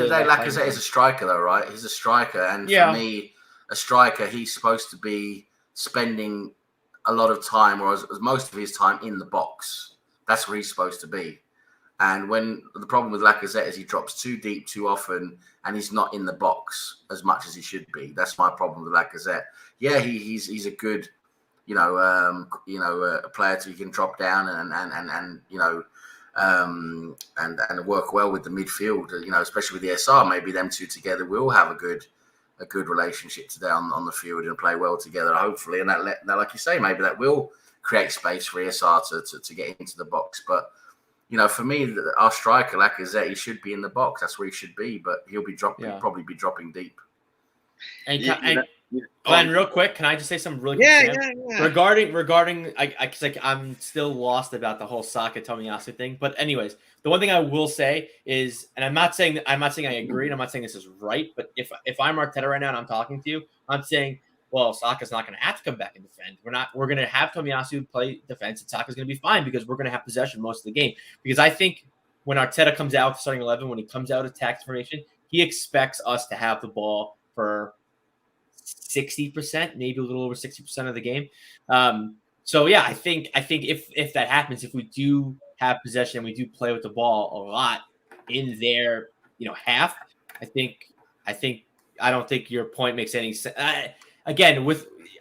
day, Lacazette is a striker, though, right? He's a striker, and for me, a striker, he's supposed to be spending a lot of time, or as most of his time, in the box. That's where he's supposed to be. And when the problem with Lacazette is he drops too deep too often, and he's not in the box as much as he should be. That's my problem with Lacazette. Yeah, he's a good, a player who can drop down and work well with the midfield. Especially with the SR, maybe them two together will have a good relationship today on the field and play well together, hopefully. And that, like you say, maybe that will create space for ESR to get into the box. But for me, our striker Lacazette, he should be in the box. That's where he should be. But he'll be dropping, probably be dropping deep. And Glenn, real quick, can I just say something really quick? Regarding, I'm still lost about the whole Saka Tomiyasu thing. But anyways, the one thing I will say is, and I'm not saying I agree, and I'm not saying this is right, but if I'm Arteta right now and I'm talking to you, I'm saying, well, Saka's not going to have to come back and defend. We're going to have Tomiyasu play defense, and Saka's going to be fine because we're going to have possession most of the game. Because I think when Arteta comes out starting 11, when he comes out of tactics formation, he expects us to have the ball for 60%, maybe a little over 60% of the game. So yeah, I think if that happens, if we do have possession and we do play with the ball a lot in their half, I don't think your point makes any sense. again,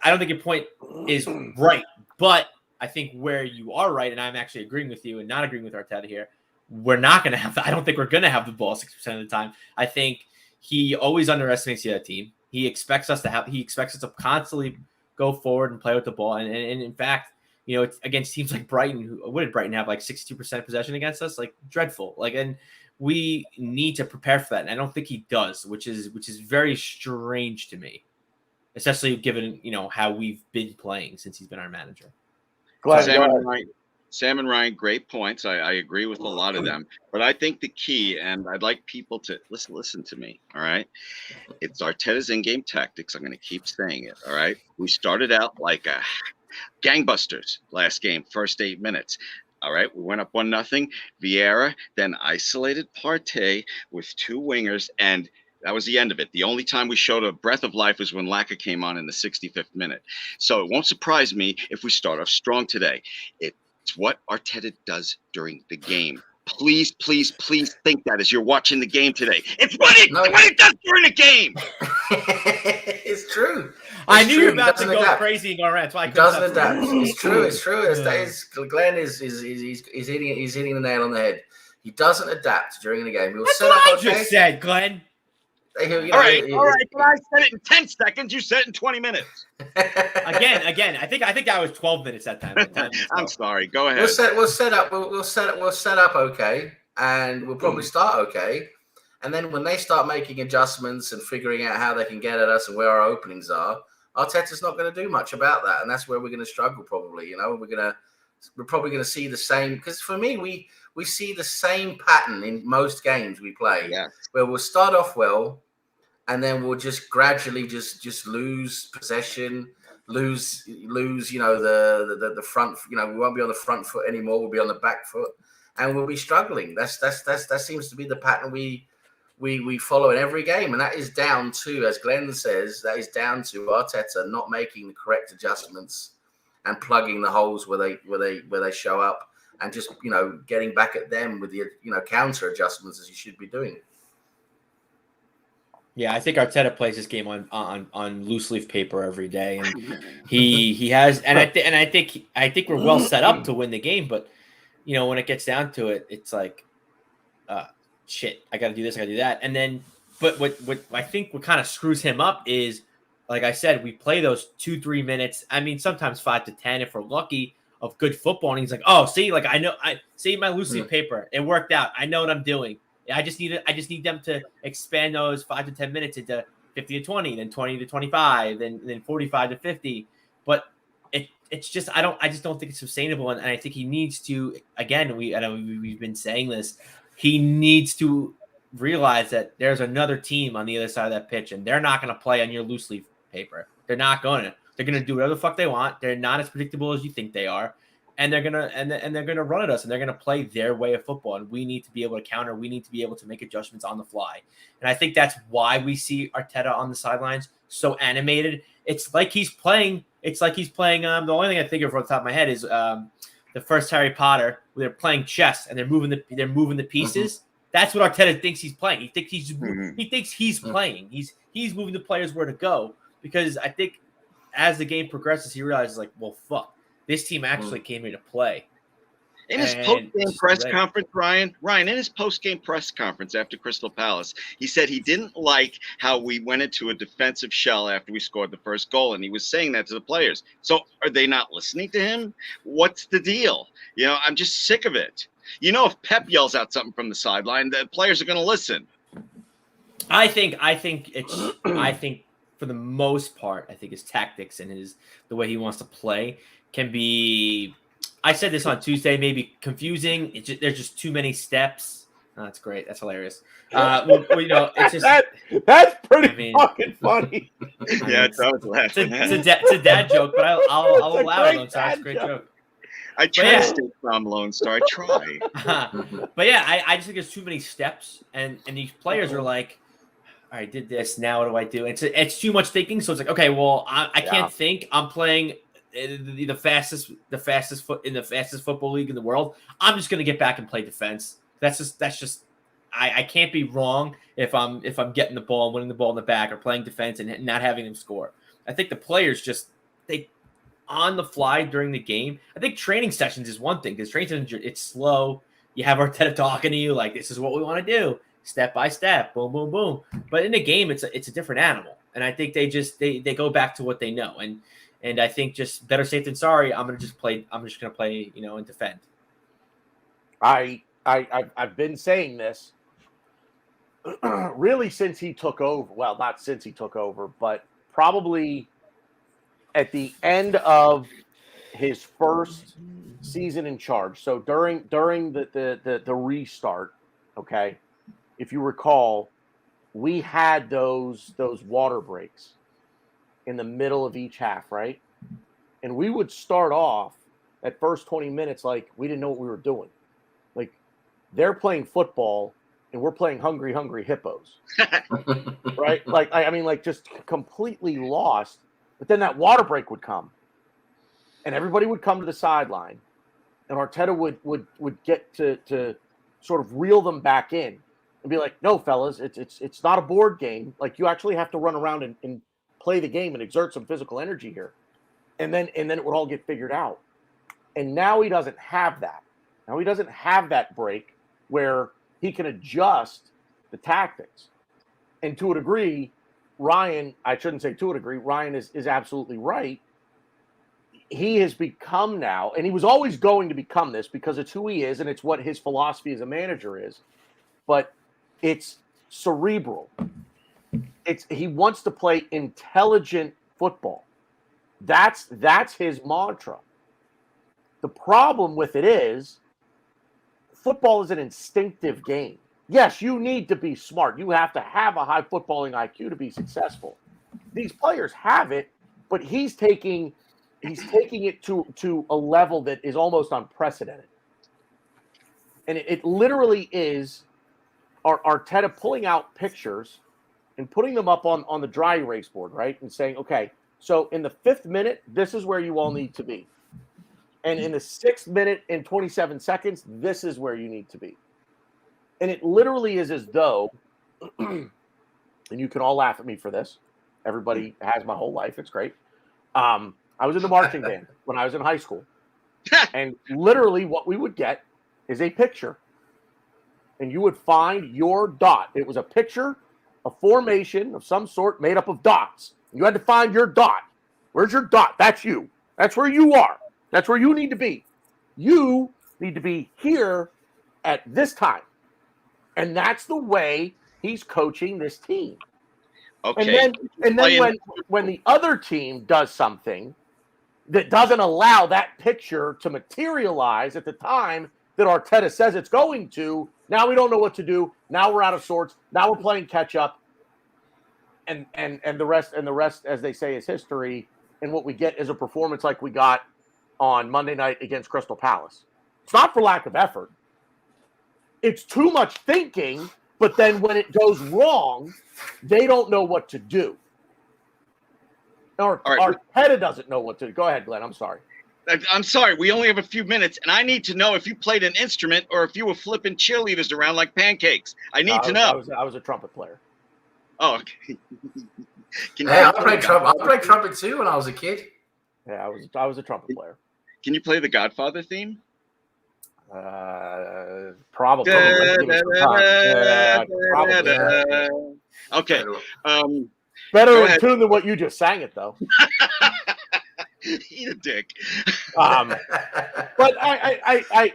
I don't think your point is right, but I think where you are right, and I'm actually agreeing with you and not agreeing with Arteta here, we're not going to have. I don't think we're going to have the ball 60% of the time. I think he always underestimates the other team. He expects us to constantly go forward and play with the ball. And in fact, it's against teams like Brighton. What did Brighton have, like 62% possession against us? Like, dreadful. Like, and we need to prepare for that. And I don't think he does, which is very strange to me, especially given, how we've been playing since he's been our manager. Sam and Ryan, great points. I agree with a lot of them, but I think the key, and I'd like people to listen to me. All right. It's Arteta's in-game tactics. I'm going to keep saying it. All right. We started out like a gangbusters last game, first 8 minutes. All right. We went up 1-0. Vieira then isolated Partey with 2 wingers, and that was the end of it. The only time we showed a breath of life was when Laka came on in the 65th minute. So it won't surprise me if we start off strong today. It's what Arteta does during the game. Please, please, please think that as you're watching the game today. It's what he does during the game. It's true. I knew you were about to go crazy and go around. That's why I doesn't adapt. It's true. It's true. Glenn is hitting the nail on the head. He doesn't adapt during the game. That's what I just said, Glenn. All right. But I said it in 10 seconds. You said it in 20 minutes. Again. I think that was 12 minutes that time. I'm sorry. Go ahead. We'll set up okay, and we'll probably start okay. And then when they start making adjustments and figuring out how they can get at us and where our openings are, Arteta's not going to do much about that, and that's where we're going to struggle. Probably, we're probably going to see the same. Because for me, we see the same pattern in most games we play, where we'll start off well, and then we'll just gradually just lose possession, lose the front. We won't be on the front foot anymore. We'll be on the back foot, and we'll be struggling. That seems to be the pattern we follow in every game, and that is down to, as Glenn says, Arteta not making the correct adjustments and plugging the holes where they show up. And just, getting back at them with the, counter adjustments as you should be doing. Yeah, I think Arteta plays this game on loose leaf paper every day, and he has, and I think we're well set up to win the game. But when it gets down to it, it's like, shit, I got to do this, I got to do that, and then, but what I think what kind of screws him up is, like I said, we play those 2-3 minutes. I mean, sometimes 5 to 10 if we're lucky, of good football, and he's like, oh, see, like I see my loose leaf paper, it worked out. I know what I'm doing. I just need them to expand those 5 to 10 minutes into 50 to 20, then 20 to 25, then 45 to 50. But it's just I just don't think it's sustainable, and I think he needs to, again, we've been saying this, he needs to realize that there's another team on the other side of that pitch, and they're not going to play on your loose leaf paper. They're not going to. They're going to do whatever the fuck they want. They're not as predictable as you think they are. And they're going to run at us, and they're going to play their way of football. And we need to be able to counter. We need to be able to make adjustments on the fly. And I think that's why we see Arteta on the sidelines so animated. It's like he's playing. The only thing I think of off the top of my head is the first Harry Potter, where they're playing chess and they're moving the pieces. Mm-hmm. That's what Arteta thinks he's playing. He thinks he's playing. He's moving the players where to go, because I think as the game progresses, he realizes, like, well, fuck, this team actually came here to play. In his post-game press conference, Ryan, in his post-game press conference after Crystal Palace, he said he didn't like how we went into a defensive shell after we scored the first goal, and he was saying that to the players. So are they not listening to him? What's the deal? I'm just sick of it. If Pep yells out something from the sideline, the players are going to listen. I think for the most part, I think his tactics and the way he wants to play can be, I said this on Tuesday, maybe confusing. There's just too many steps. Oh, that's great. That's hilarious. It's just that's pretty fucking funny. It's a dad joke, but I'll allow it. It's a great joke. I try to stay calm, Lone Star. I try. But yeah, I just think there's too many steps, and these players are like, all right, did this, now what do I do? It's too much thinking. So it's like, okay, well, I can't think. I'm playing the fastest football league in the world. I'm just gonna get back and play defense. That's just I can't be wrong if I'm getting the ball, winning the ball in the back, or playing defense and not having them score. I think the players they on the fly during the game. I think training sessions is one thing because training sessions, it's slow. You have Arteta talking to you like, this is what we want to do, step by step, boom, boom, boom. But in the game, it's a different animal. And I think they go back to what they know. And I think just better safe than sorry. I'm just gonna play, and defend. I've been saying this really since he took over. Well, not since he took over, but probably at the end of his first season in charge. So during the restart, okay, if you recall, we had those water breaks in the middle of each half, right? And we would start off that first 20 minutes like we didn't know what we were doing. Like they're playing football and we're playing hungry hippos. Right? Like I mean, like just completely lost. But then that water break would come. And everybody would come to the sideline. And Arteta would get to sort of reel them back in and be like, no, fellas, it's not a board game. Like you actually have to run around and play the game and exert some physical energy here. And then it would all get figured out. And now he doesn't have that. Now he doesn't have that break where he can adjust the tactics. And to a degree, Ryan, I shouldn't say to a degree, Ryan is absolutely right. He has become now, and he was always going to become this because it's who he is and it's what his philosophy as a manager is. But it's cerebral. He wants to play intelligent football. That's his mantra. The problem with it is football is an instinctive game. Yes, you need to be smart. You have to have a high footballing IQ to be successful. These players have it, but he's taking it to a level that is almost unprecedented. And it literally is Arteta pulling out pictures and putting them up on the dry erase board, right? And saying, okay, so in the 5th minute, this is where you all need to be. And in the 6th minute and 27 seconds, this is where you need to be. And it literally is as though, and you can all laugh at me for this. Everybody has my whole life. It's great. I was in the marching band when I was in high school. And literally what we would get is a picture. And you would find your dot. It was a picture, a formation of some sort made up of dots. You had to find your dot. Where's your dot? That's you. That's where you are. That's where you need to be. You need to be here at this time. And that's the way he's coaching this team. Okay. And then when the other team does something that doesn't allow that picture to materialize at the time that Arteta says it's going to, now we don't know what to do. Now we're out of sorts. Now we're playing catch up. And the rest, as they say, is history. And what we get is a performance like we got on Monday night against Crystal Palace. It's not for lack of effort. It's too much thinking, but then when it goes wrong, they don't know what to do. Arteta doesn't know what to do. Go ahead, Glenn. I'm sorry. I'm sorry. We only have a few minutes, and I need to know if you played an instrument or if you were flipping cheerleaders around like pancakes. I need to know. I was a trumpet player. Oh, okay. I played trumpet too when I was a kid. Yeah, I was a trumpet player. Can you play the Godfather theme? Probably. Okay. Better in tune than what you just sang it, though. Eat a dick. But I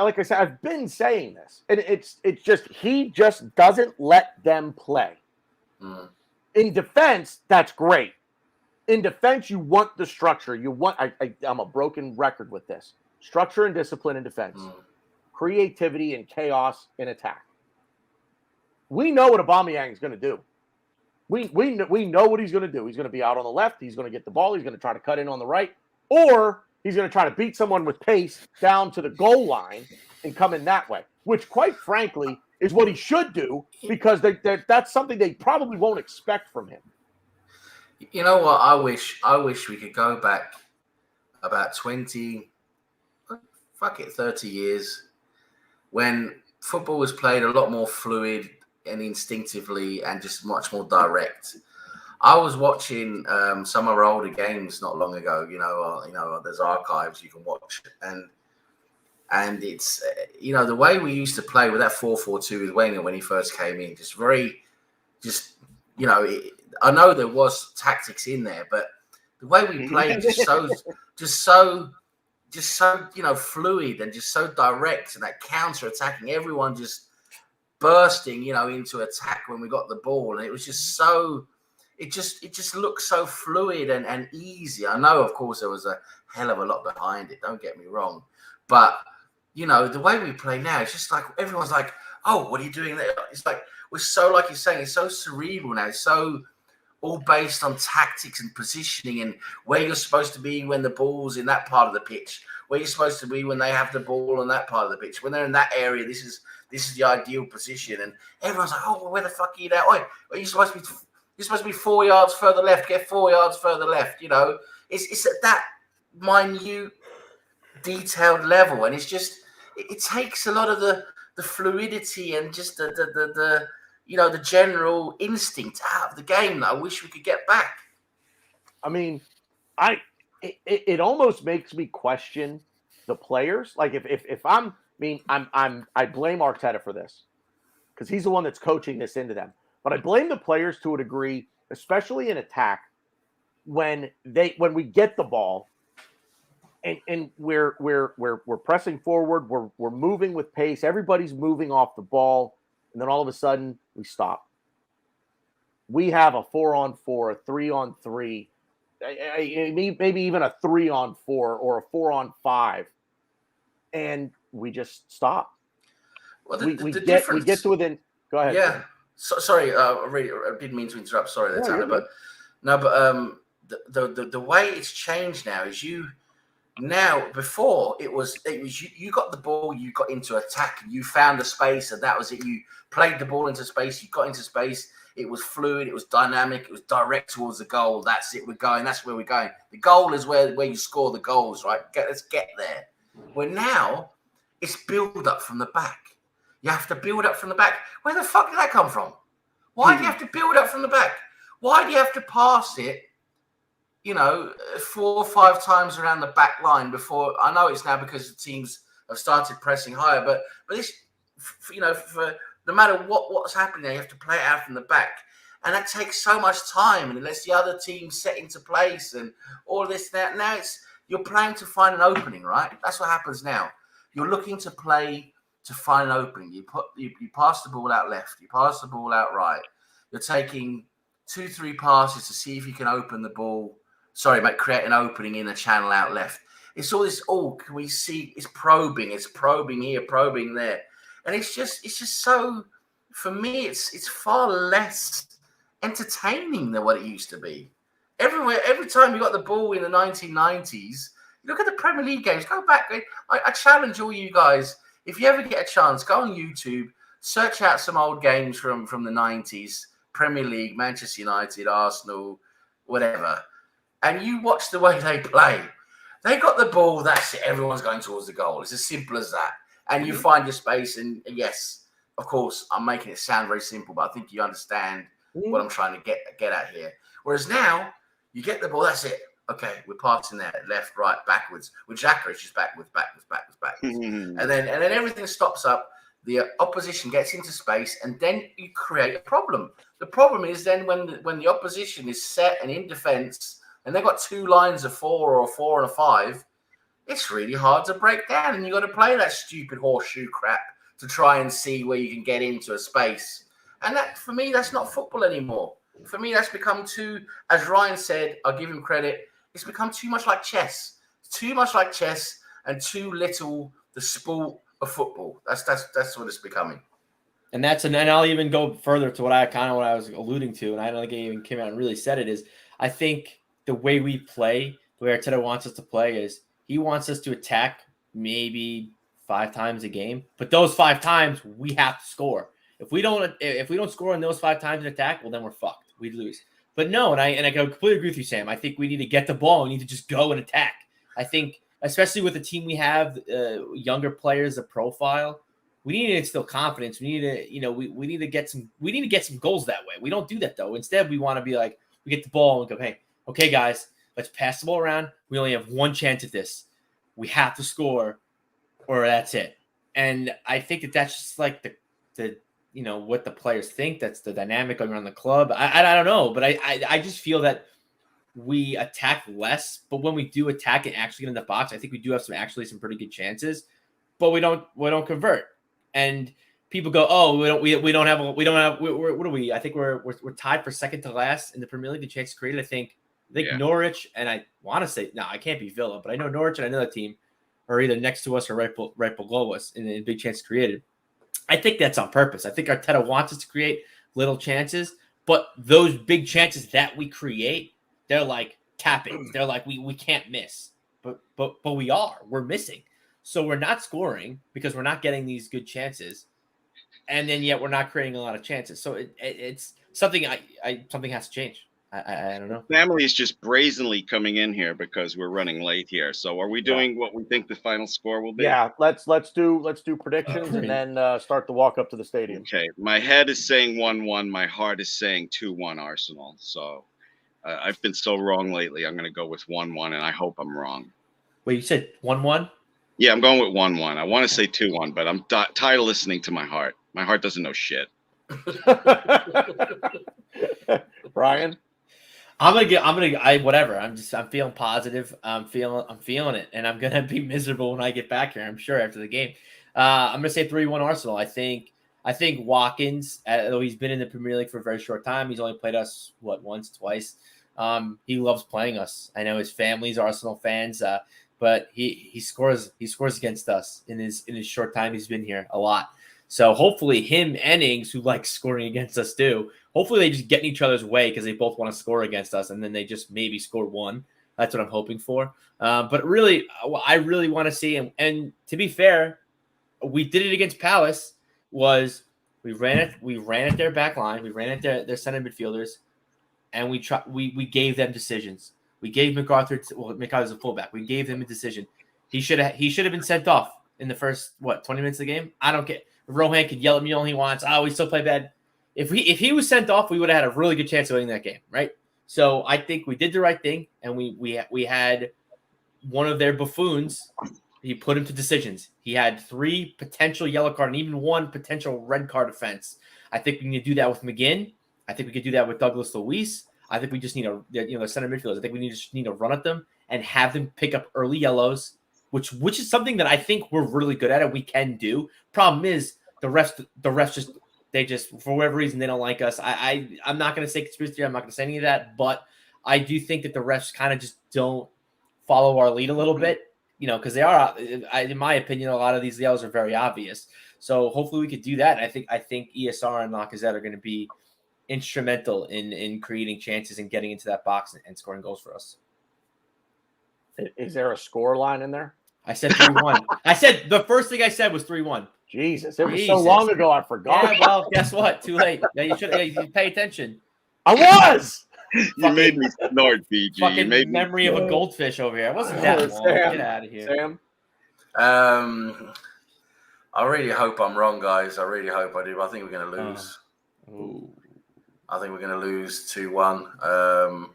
like I said, I've been saying this, and it's just he just doesn't let them play. Mm. In defense, that's great. In defense, you want the structure. You want. I'm a broken record with this. Structure and discipline in defense, creativity and chaos in attack. We know what Aubameyang is going to do. We know what he's going to do. He's going to be out on the left. He's going to get the ball. He's going to try to cut in on the right, or he's going to try to beat someone with pace down to the goal line and come in that way. Which, quite frankly, is what he should do because that's something they probably won't expect from him. You know what? I wish we could go back about 30 years when football was played a lot more fluid and instinctively and just much more direct. I was watching some of our older games not long ago. There's archives you can watch, and it's the way we used to play with that 4-4-2 with Wenger when he first came in, I know there was tactics in there, but the way we played just so fluid and just so direct, and that counter-attacking, everyone just bursting, into attack when we got the ball, and it was just so. It just looked so fluid and easy. I know, of course, there was a hell of a lot behind it. Don't get me wrong, but the way we play now, it's just like everyone's like, "Oh, what are you doing there?" It's like we're so, like you're saying, it's so cerebral now. It's so all based on tactics and positioning and where you're supposed to be when the ball's in that part of the pitch, where you're supposed to be when they have the ball on that part of the pitch. When they're in that area, this is the ideal position, and everyone's like, "Oh, well, where the fuck are you now? Oi, are you supposed to be?" You're supposed to be 4 yards further left. Get 4 yards further left. It's at that minute, detailed level, and it's just it takes a lot of the fluidity and just the general instinct out of the game that I wish we could get back. I mean, it almost makes me question the players. Like if I blame Arteta for this because he's the one that's coaching this into them. But I blame the players to a degree, especially in attack, when we get the ball and we're pressing forward, we're moving with pace, everybody's moving off the ball, and then all of a sudden we stop. We have a 4-on-4, a 3-on-3, maybe even a 3-on-4 or a 4-on-5, and we just stop. Well, we get to within. Go ahead. Yeah. Sorry, I didn't mean to interrupt. Sorry, there, Tanner. But the way it's changed now is before it was you got the ball, you got into attack, you found the space, and that was it. You played the ball into space, you got into space. It was fluid, it was dynamic, it was direct towards the goal. That's it. We're going. That's where we're going. The goal is where you score the goals, right? Let's get there. Where now it's build up from the back. You have to build up from the back. Where the fuck did that come from? Why do you have to build up from the back? Why do you have to pass it, 4 or 5 times around the back line before? I know it's now because the teams have started pressing higher, but this, for no matter what's happening there, you have to play it out from the back. And that takes so much time, and it lets the other team set into place and all this. Now you're playing to find an opening, right? That's what happens now. You're looking to play to find an opening. You pass the ball out left, you pass the ball out right. You're taking 2-3 passes to see if you can open the ball. Create an opening in a channel out left. It's all this. Oh, can we see? It's probing here, probing there, and it's just so. For me, it's far less entertaining than what it used to be. Every time you got the ball in the 1990s, look at the Premier League games. Go back. I challenge all you guys. If you ever get a chance, go on YouTube, search out some old games from the 90s, Premier League, Manchester United, Arsenal, whatever, and you watch the way they play. They got the ball, that's it. Everyone's going towards the goal. It's as simple as that. And you find your space, and yes, of course, I'm making it sound very simple, but I think you understand what I'm trying to get at here. Whereas now, you get the ball, that's it. Okay, we're passing there, left, right, backwards. With Xhaka, it's just backwards. and then everything stops up. The opposition gets into space, and then you create a problem. The problem is then when the opposition is set and in defence, and they've got 2 lines of 4 or a 4 and a 5, it's really hard to break down, and you've got to play that stupid horseshoe crap to try and see where you can get into a space. And that, for me, that's not football anymore. For me, that's become too, as Ryan said, I'll give him credit, it's become too much like chess. Too much like chess and too little the sport of football. That's what it's becoming. And I'll even go further to what I was alluding to, and I don't think he even came out and really said it, is I think the way we play, the way Arteta wants us to play, is he wants us to attack maybe 5 times a game, but those 5 times we have to score. If we don't score in those 5 times in attack, well, then we're fucked. We'd lose. But no, and I completely agree with you, Sam. I think we need to get the ball. We need to just go and attack. I think, especially with the team we have, younger players, a profile, we need to instill confidence. We need to, we need to get some goals that way. We don't do that though. Instead, we want to be like, we get the ball and we go, hey, okay, guys, let's pass the ball around. We only have one chance at this. We have to score, or that's it. And I think that that's just like the what the players think. That's the dynamic around the club. I don't know, but I just feel that we attack less, but when we do attack and actually get in the box, I think we do have some pretty good chances, but we don't convert. And people go, oh, we don't have what are we? I think we're tied for second to last in the Premier League. The chance created, I think Norwich, and I want to say I can't be Villa, but I know Norwich and another team are either next to us or right below us in big chances created. I think that's on purpose. I think Arteta wants us to create little chances, but those big chances that we create, they're like tapping. They're like we can't miss, but we're missing. So we're not scoring because we're not getting these good chances, and then yet we're not creating a lot of chances. So it's something something has to change. I don't know. Family is just brazenly coming in here because we're running late here. So are we doing what we think the final score will be? Yeah, let's do predictions and then start the walk up to the stadium. Okay, my head is saying 1-1. My heart is saying 2-1 Arsenal. So I've been so wrong lately. I'm going to go with 1-1, and I hope I'm wrong. Wait, you said 1-1? Yeah, I'm going with 1-1. I want to say 2-1, but I'm tired of listening to my heart. My heart doesn't know shit. Brian? Whatever. I'm feeling positive. I'm feeling it, and I'm gonna be miserable when I get back here. I'm sure after the game. I'm gonna say 3-1 Arsenal. I think Watkins, though he's been in the Premier League for a very short time, he's only played us once, twice. He loves playing us. I know his family's Arsenal fans, but he scores against us in his short time he's been here a lot. So hopefully him and Ings, who likes scoring against us too, hopefully they just get in each other's way because they both want to score against us, and then they just maybe score one. That's what I'm hoping for. But really, I really want to see him. And to be fair, we did it against Palace. We ran at their back line, we ran at their center midfielders, and we gave them decisions. We gave McArthur's a fullback. We gave him a decision. He should have been sent off in the first 20 minutes of the game. I don't care. Rohan can yell at me all he wants. Oh, we still play bad. If he was sent off, we would have had a really good chance of winning that game, right? So I think we did the right thing, and we had one of their buffoons. He put him to decisions. He had 3 potential yellow card and even 1 potential red card offense. I think we need to do that with McGinn. I think we could do that with Douglas Luiz. I think we just need the center midfielders. I think we need to run at them and have them pick up early yellows, which is something that I think we're really good at and we can do. Problem is the refs just for whatever reason they don't like us. I'm not going to say conspiracy theory. I'm not going to say any of that, but I do think that the refs kind of just don't follow our lead a little bit, because they are, in my opinion, a lot of these yellows are very obvious. So hopefully we could do that. I think ESR and Lacazette are going to be instrumental in creating chances and getting into that box and scoring goals for us. Is there a score line in there? I said 3-1. I said the first thing I said was 3-1. Jesus, it was so long ago I forgot. Yeah, well, guess what? Too late. Yeah, you should pay attention. I was. You made me snort, BG. Fucking memory of a goldfish over here. It wasn't that long. Get out of here. Sam? I really hope I'm wrong, guys. I really hope I do. I think we're going to lose. I think we're going to lose 2-1.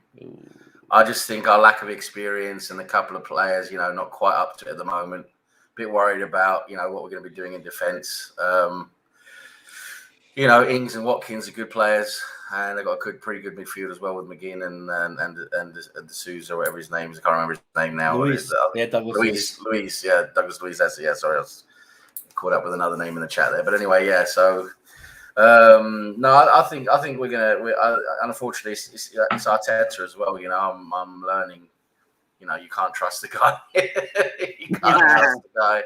I just think our lack of experience and a couple of players, not quite up to it at the moment. Bit worried about, what we're going to be doing in defence. Ings and Watkins are good players, and they've got a pretty good midfield as well with McGinn and De Souza, whatever his name is. I can't remember his name now. Luis. Yeah, Douglas Luis. Yeah, Douglas Luis. That's it. Yeah, sorry, I was caught up with another name in the chat there. But anyway, yeah. So, no, I think we're gonna. Unfortunately, it's Arteta as well. I'm learning. You can't trust the guy. You can't trust the guy.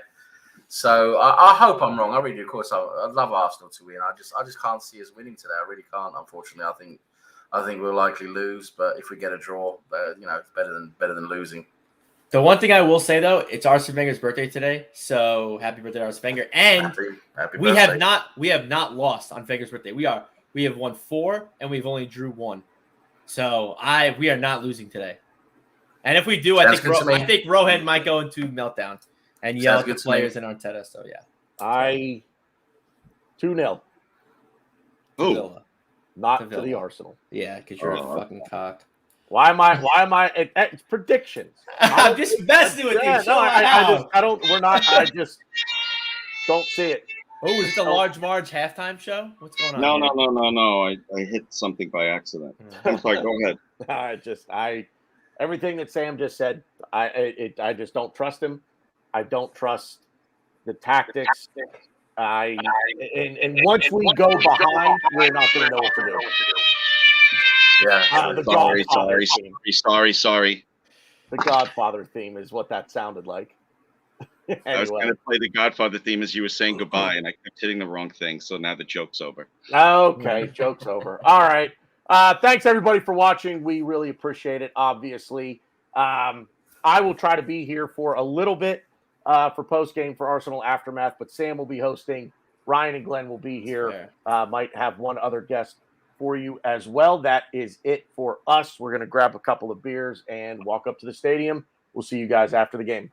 So I hope I'm wrong. I really do. Of course, I'd love Arsenal to win. I just can't see us winning today. I really can't. Unfortunately, I think we'll likely lose. But if we get a draw, it's better than losing. The one thing I will say though, it's Arsene Wenger's birthday today. So happy birthday, Arsene Wenger! And happy we birthday. have not lost on Wenger's birthday. We have won 4 and we've only drew 1. So we are not losing today. And if we do, I think Rohan might go into meltdown and yell at the players and Arteta. So yeah, 2-0. Who? not To to the Villa. Arsenal. Yeah, because you're Oh. a fucking cock. Why am I? It's predictions. I'm just messing with you. Yeah, Chill no, out. I don't. We're not. I just don't see it. Oh, is it the Oh. Large Marge halftime show? What's going on? No, here? no. I hit something by accident. I'm sorry. Go ahead. Everything that Sam just said, I just don't trust him. I don't trust the tactics. And once we go behind, we're not going to know what to do. Yeah. The Sorry, Godfather theme. sorry. The Godfather theme is what that sounded like. I was Anyway, going to play the Godfather theme as you were saying goodbye, and I kept hitting the wrong thing. So now the joke's over. okay, joke's over. All right. Thanks everybody for watching. We really appreciate it. Obviously, I will try to be here for a little bit for post game for Arsenal Aftermath, but Sam will be hosting. Ryan and Glenn will be here. Might have one other guest for you as well. That is it for us. We're going to grab a couple of beers and walk up to the stadium. We'll see you guys after the game.